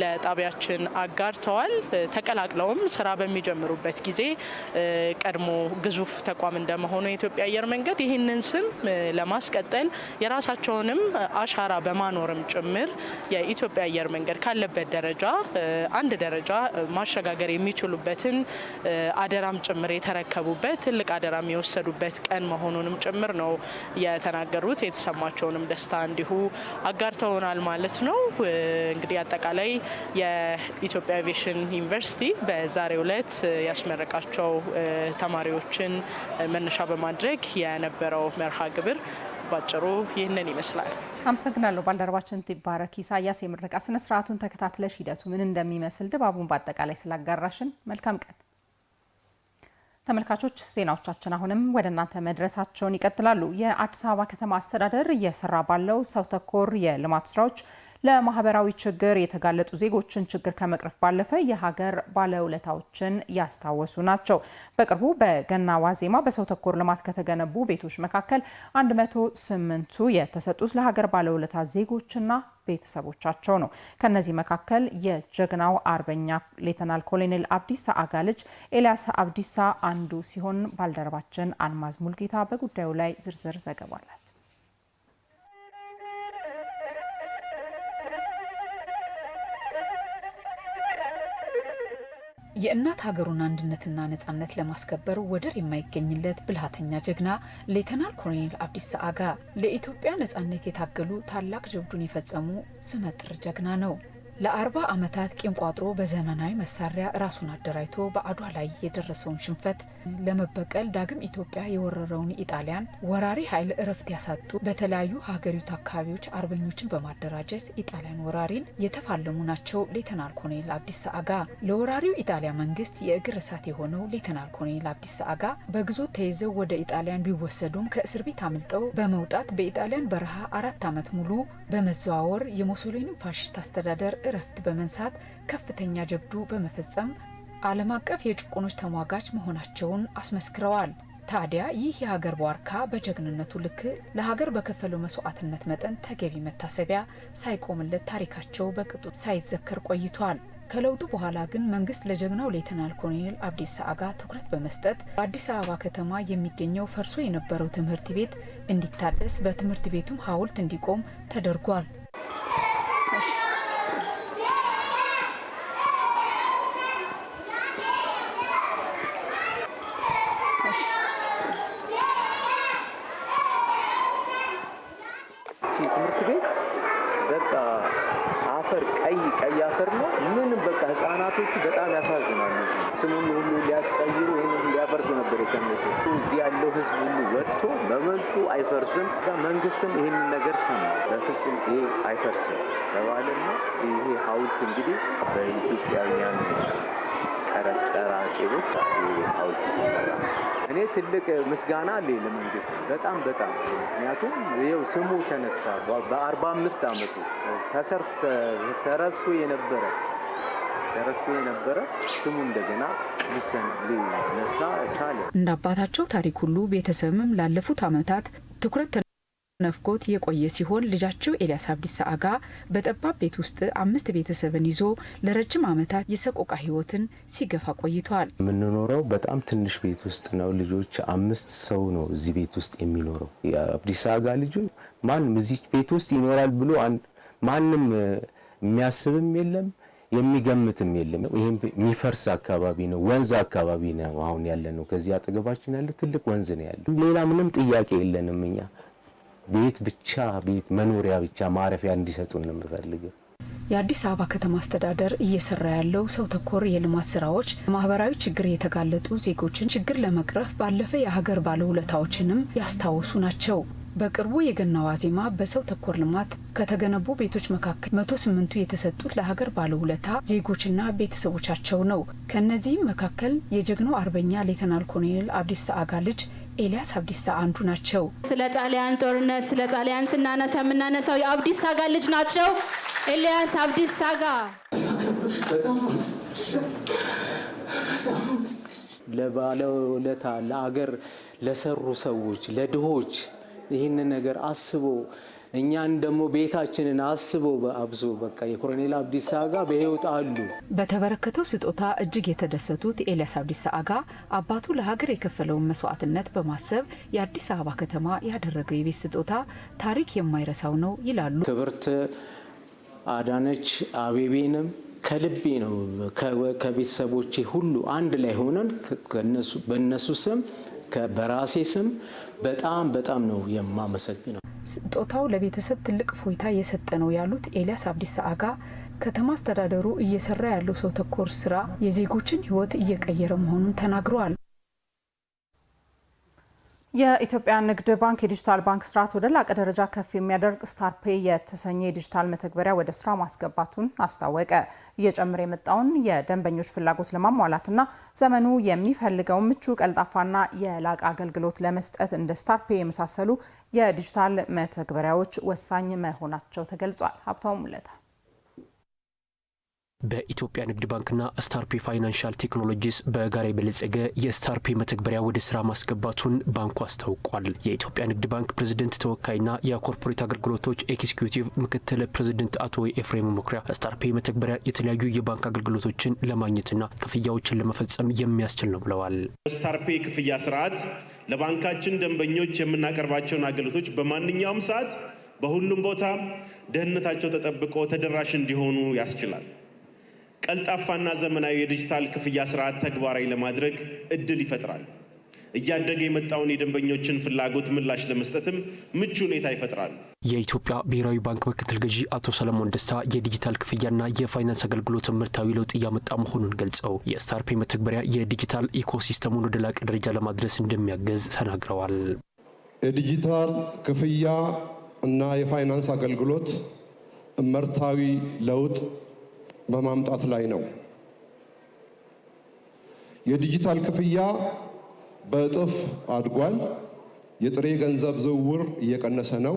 Y: ለጣቢያችን አጋርተዋል። ተቀላቅለውም ስራ በሚጀምሩበት ጊዜ ቀድሞ ግዙፍ ተቋም እንደመሆኑ የኢትዮጵያ አየር መንገድ ይህንን ስም ለማስቀጠል
D: በማከል የራሳቸውንም አሻራ በማኖርም ጭምር የኢትዮጵያ አየር መንገድ ካለበት ደረጃ አንድ ደረጃ ማሸጋገር የሚችሉበትን አደራም ጭምር የተረከቡበት ትልቅ አደራም የወሰዱበት ቀን መሆኑንም ጭምር ነው የተናገሩት። የተሰማቸውንም ደስታ እንዲሁ አጋርተውናል ማለት ነው። እንግዲህ አጠቃላይ የኢትዮጵያ አቪዬሽን ዩኒቨርሲቲ በዛሬው ዕለት ያስመረቃቸው ተማሪዎችን መነሻ በማድረግ የነበረው መርሃ ግብር ባጭሩ ይህንን ይመስላል።
A: አመሰግናለሁ ባልደረባችን ትባረክ ኢሳያስ። የምረቃ ስነ ስርዓቱን ተከታትለሽ ሂደቱ ምን እንደሚመስል ድባቡን በአጠቃላይ ስላጋራሽን መልካም ቀን። ተመልካቾች ዜናዎቻችን አሁንም ወደ እናንተ መድረሳቸውን ይቀጥላሉ። የአዲስ አበባ ከተማ አስተዳደር እየሰራ ባለው ሰው ተኮር የልማት ስራዎች ለማህበራዊ ችግር የተጋለጡ ዜጎችን ችግር ከመቅረፍ ባለፈ የሀገር ባለውለታዎችን ያስታወሱ ናቸው። በቅርቡ በገና ዋዜማ በሰው ተኮር ልማት ከተገነቡ ቤቶች መካከል 108ቱ የተሰጡት ለሀገር ባለውለታ ዜጎችና ቤተሰቦቻቸው ነው። ከነዚህ መካከል የጀግናው አርበኛ ሌተናል ኮሎኔል አብዲሳ አጋ ልጅ ኤልያስ አብዲሳ አንዱ ሲሆን ባልደረባችን አልማዝ ሙልጌታ በጉዳዩ ላይ ዝርዝር ዘገባ አላት።
F: የእናት ሀገሩን አንድነትና ነጻነት ለማስከበር ወደር የማይገኝለት ብልሃተኛ ጀግና ሌተናል ኮሎኔል አብዲሳ አጋ ለኢትዮጵያ ነጻነት የታገሉ ታላቅ ጀብዱን የፈጸሙ ስመጥር ጀግና ነው። ለ40 ዓመታት ቂም ቋጥሮ በዘመናዊ መሳሪያ ራሱን አደራጅቶ በአድዋ ላይ የደረሰውን ሽንፈት ለመበቀል ዳግም ኢትዮጵያ የወረረውን ኢጣሊያን ወራሪ ኃይል እረፍት ያሳጡ በተለያዩ ሀገሪቱ አካባቢዎች አርበኞችን በማደራጀት ኢጣሊያን ወራሪን የተፋለሙ ናቸው። ሌተናል ኮሎኔል አብዲሳ አጋ ለወራሪው ኢጣሊያ መንግስት የእግር እሳት የሆነው ሌተናል ኮሎኔል አብዲሳ አጋ በግዞት ተይዘው ወደ ኢጣሊያን ቢወሰዱም ከእስር ቤት አምልጠው በመውጣት በኢጣሊያን በረሃ 4 ዓመት ሙሉ በመዘዋወር የሙሶሊኒ ፋሽስት አስተዳደር እረፍት በመንሳት ከፍተኛ ጀብዱ በመፈጸም ዓለም አቀፍ የጭቆኖች ተሟጋች መሆናቸውን አስመስክረዋል። ታዲያ ይህ የሀገር ዋርካ በጀግንነቱ ልክ ለሀገር በከፈለው መስዋዕትነት መጠን ተገቢ መታሰቢያ ሳይቆምለት ታሪካቸው በቅጡ ሳይዘከር ቆይቷል። ከለውጡ በኋላ ግን መንግስት ለጀግናው ሌተናል ኮሎኔል አብዲሳ አጋ ትኩረት በመስጠት በአዲስ አበባ ከተማ የሚገኘው ፈርሶ የነበረው ትምህርት ቤት እንዲታደስ በትምህርት ቤቱም ሐውልት እንዲቆም ተደርጓል።
G: ትምህርት ቤት በቃ አፈር ቀይ አፈር ነው። ምንም በቃ ህፃናቶቹ በጣም ያሳዝናሉ። ስሙን ሁሉ ሊያስቀይሩ ይህን ሊያፈርሱ ነበር የተነሱ። እዚህ ያለው ህዝብ ሁሉ ወጥቶ መብቱ አይፈርስም። እዛ መንግስትም ይህንን ነገር ሰማ። በፍጹም ይሄ አይፈርስም ተባለና ይሄ ሐውልት እንግዲህ በኢትዮጵያውያን ቀረጽ ቀራጮች ሐውልት ተሰራ። እኔ ትልቅ ምስጋና አለኝ ለመንግስት በጣም ምክንያቱም ይኸው ስሙ ተነሳ። በ45 ዓመቱ ተረስቶ የነበረ ስሙ እንደገና ሊነሳ ቻለ።
F: እንደ አባታቸው ታሪክ ሁሉ ቤተሰብም ላለፉት ዓመታት ትኩረት ነፍጎት የቆየ ሲሆን ልጃቸው ኤልያስ አብዲሳ አጋ በጠባብ ቤት ውስጥ 5 ቤተሰብን ይዞ ለረጅም ዓመታት የሰቆቃ ህይወትን ሲገፋ ቆይቷል።
H: የምንኖረው በጣም ትንሽ ቤት ውስጥ ነው። ልጆች 5 ሰው ነው እዚህ ቤት ውስጥ የሚኖረው። የአብዲሳ አጋ ልጅ ማንም እዚህ ቤት ውስጥ ይኖራል ብሎ ማንም የሚያስብም የለም የሚገምትም የለም። ይሄም የሚፈርስ አካባቢ ነው፣ ወንዝ አካባቢ ነው አሁን ያለ ነው። ከዚህ አጠገባችን ያለው ትልቅ ወንዝ ነው ያለው። ሌላ ምንም ጥያቄ የለንም እኛ ቤት መኖሪያ ብቻ ማረፊያ እንዲሰጡን ነው የምፈልገው።
F: የአዲስ አበባ ከተማ አስተዳደር እየሰራ ያለው ሰው ተኮር የልማት ስራዎች ማህበራዊ ችግር የተጋለጡ ዜጎችን ችግር ለመቅረፍ ባለፈ የሀገር ባለውለታዎችንም ያስታወሱ ናቸው። በቅርቡ የገና ዋዜማ በሰው ተኮር ልማት ከተገነቡ ቤቶች መካከል 108ቱ የተሰጡት ለሀገር ባለውለታ ዜጎችና ቤተሰቦቻቸው ነው። ከነዚህም መካከል የጀግናው አርበኛ ሌተናል ኮሎኔል አብዲሳ አጋ ልጅ ኤልያስ አብዲሳ አንዱ ናቸው።
I: ስለ ጣሊያን ጦርነት ስለ ጣሊያን ስናነሳ የምናነሳው የአብዲሳ አጋ ልጅ ናቸው። ኤልያስ አብዲሳ አጋ
G: ለባለውለታ ለአገር ለሰሩ ሰዎች ለድሆች ይህንን ነገር አስቦ
K: እኛን ደግሞ ቤታችንን አስበው በአብዞ በቃ የኮሎኔል አብዲሳ አጋ በህይወት አሉ።
F: በተበረከተው ስጦታ እጅግ የተደሰቱት ኤልያስ አብዲሳ አጋ አባቱ ለሀገር የከፈለውን መስዋዕትነት በማሰብ የአዲስ አበባ ከተማ ያደረገው የቤት ስጦታ ታሪክ የማይረሳው ነው ይላሉ።
K: ክብርት አዳነች አቤቤንም ከልቤ ነው ከቤተሰቦቼ ሁሉ አንድ ላይ ሆነን በእነሱ ስም በራሴ ስም በጣም ነው የማመሰግነው።
F: ስጦታው ለቤተሰብ ትልቅ ፎይታ የሰጠ ነው ያሉት ኤልያስ አብዲሳ አጋ ከተማ አስተዳደሩ እየሰራ ያለው ሰው ተኮር ስራ የዜጎችን ህይወት እየቀየረ መሆኑን ተናግረዋል።
A: የኢትዮጵያ ንግድ ባንክ የዲጂታል ባንክ ስርዓት ወደ ላቀ ደረጃ ከፍ የሚያደርግ ስታርፔይ የተሰኘ የዲጂታል መተግበሪያ ወደ ስራ ማስገባቱን አስታወቀ። እየጨመረ የመጣውን የደንበኞች ፍላጎት ለማሟላትና ዘመኑ የሚፈልገው ምቹ፣ ቀልጣፋና የላቀ አገልግሎት ለመስጠት እንደ ስታርፔይ የመሳሰሉ የዲጂታል መተግበሪያዎች ወሳኝ መሆናቸው ተገልጿል። ሀብታሙ ሙለታ
L: በኢትዮጵያ ንግድ ባንክና ስታርፔይ ፋይናንሻል ቴክኖሎጂስ በጋራ የበለጸገ የስታርፔይ መተግበሪያ ወደ ስራ ማስገባቱን ባንኩ አስታውቋል። የኢትዮጵያ ንግድ ባንክ ፕሬዝዳንት ተወካይና የኮርፖሬት አገልግሎቶች ኤክስኪዩቲቭ ምክትል ፕሬዝዳንት አቶ ኤፍሬም መኩሪያ ስታርፔይ መተግበሪያ የተለያዩ የባንክ አገልግሎቶችን ለማግኘትና ክፍያዎችን ለመፈጸም የሚያስችል ነው ብለዋል።
N: ስታርፔይ ክፍያ ስርዓት ለባንካችን ደንበኞች የምናቀርባቸውን አገልግሎቶች በማንኛውም ሰዓት በሁሉም ቦታ ደህንነታቸው ተጠብቆ ተደራሽ እንዲሆኑ ያስችላል። ቀልጣፋና ዘመናዊ የዲጂታል ክፍያ ስርዓት ተግባራዊ ለማድረግ እድል ይፈጥራል። እያደገ የመጣውን የደንበኞችን ፍላጎት ምላሽ ለመስጠትም ምቹ ሁኔታ ይፈጥራል።
L: የኢትዮጵያ ብሔራዊ ባንክ ምክትል ገዢ አቶ ሰለሞን ደስታ የዲጂታል ክፍያና የፋይናንስ አገልግሎት ምርታዊ ለውጥ እያመጣ መሆኑን ገልጸው የስታርፔይ መተግበሪያ የዲጂታል ኢኮሲስተሙን ወደ ላቀ ደረጃ ለማድረስ እንደሚያገዝ ተናግረዋል።
O: የዲጂታል ክፍያ እና የፋይናንስ አገልግሎት ምርታዊ ለውጥ በማምጣት ላይ ነው። የዲጂታል ክፍያ በእጥፍ አድጓል። የጥሬ ገንዘብ ዝውውር እየቀነሰ ነው።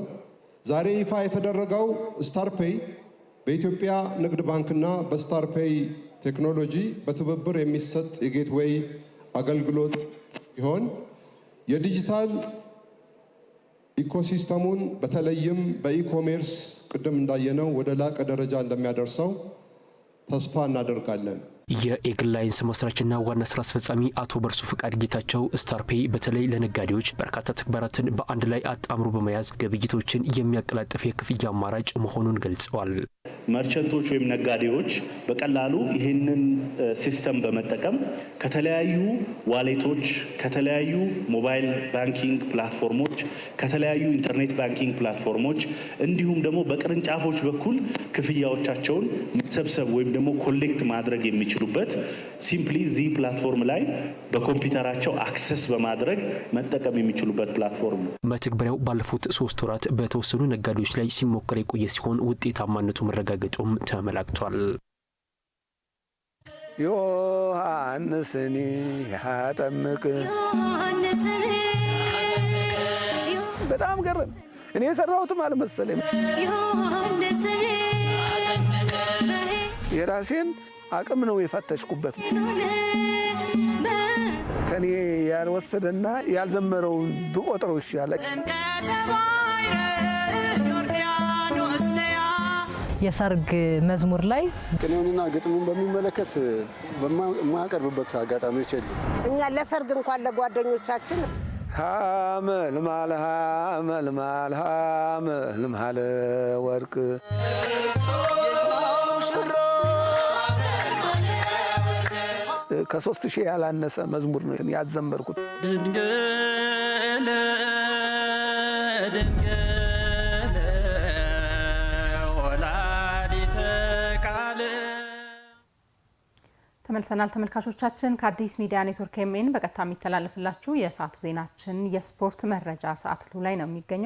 O: ዛሬ ይፋ የተደረገው ስታርፔይ በኢትዮጵያ ንግድ ባንክና በስታርፔይ ቴክኖሎጂ በትብብር የሚሰጥ የጌትዌይ አገልግሎት ሲሆን የዲጂታል ኢኮሲስተሙን በተለይም በኢኮሜርስ ቅድም እንዳየነው ወደ ላቀ ደረጃ እንደሚያደርሰው ተስፋ እናደርጋለን።
L: የኤግላይንስ መስራችና ዋና ስራ አስፈጻሚ አቶ በርሱ ፍቃድ ጌታቸው ስታርፔይ በተለይ ለነጋዴዎች በርካታ ተግባራትን በአንድ ላይ አጣምሮ በመያዝ ግብይቶችን የሚያቀላጥፍ የክፍያ አማራጭ መሆኑን ገልጸዋል።
N: መርቸንቶች ወይም ነጋዴዎች በቀላሉ ይህንን ሲስተም በመጠቀም ከተለያዩ ዋሌቶች፣ ከተለያዩ ሞባይል ባንኪንግ ፕላትፎርሞች፣ ከተለያዩ ኢንተርኔት ባንኪንግ ፕላትፎርሞች እንዲሁም ደግሞ በቅርንጫፎች በኩል ክፍያዎቻቸውን መሰብሰብ ወይም ደግሞ ኮሌክት ማድረግ የሚችሉበት ሲምፕሊ እዚህ ፕላትፎርም ላይ በኮምፒውተራቸው አክሰስ በማድረግ መጠቀም የሚችሉበት ፕላትፎርም ነው።
L: መተግበሪያው ባለፉት 3 ወራት በተወሰኑ ነጋዴዎች ላይ ሲሞከር የቆየ ሲሆን ውጤታማነቱ መረጋገጡም ተመላክቷል።
S: ዮሐንስኒ ያጠምቅ በጣም ገረም። እኔ የሰራሁትም አልመሰለኝ። የራሴን አቅም ነው የፈተሽኩበት። ከኔ ያልወሰደና ያልዘመረውን ብቆጥረው ይሻላል።
T: የሰርግ መዝሙር ላይ
U: ቅኔውንና ግጥሙን በሚመለከት በማቀርብበት አጋጣሚዎች የሉም።
P: እኛ ለሰርግ እንኳን ለጓደኞቻችን
S: ሀመልማል ሀመልማል ሀመልማል ወርቅ ከ3000 ያላነሰ መዝሙር ነው ያዘመርኩት።
B: ድንግል ድንግል ወላዲተ ቃል።
A: ተመልሰናል ተመልካቾቻችን። ከአዲስ ሚዲያ ኔትወርክ ኤምኤን በቀጥታ የሚተላለፍላችሁ የሰዓቱ ዜናችን የስፖርት መረጃ ሰዓት ላይ ነው የሚገኘው።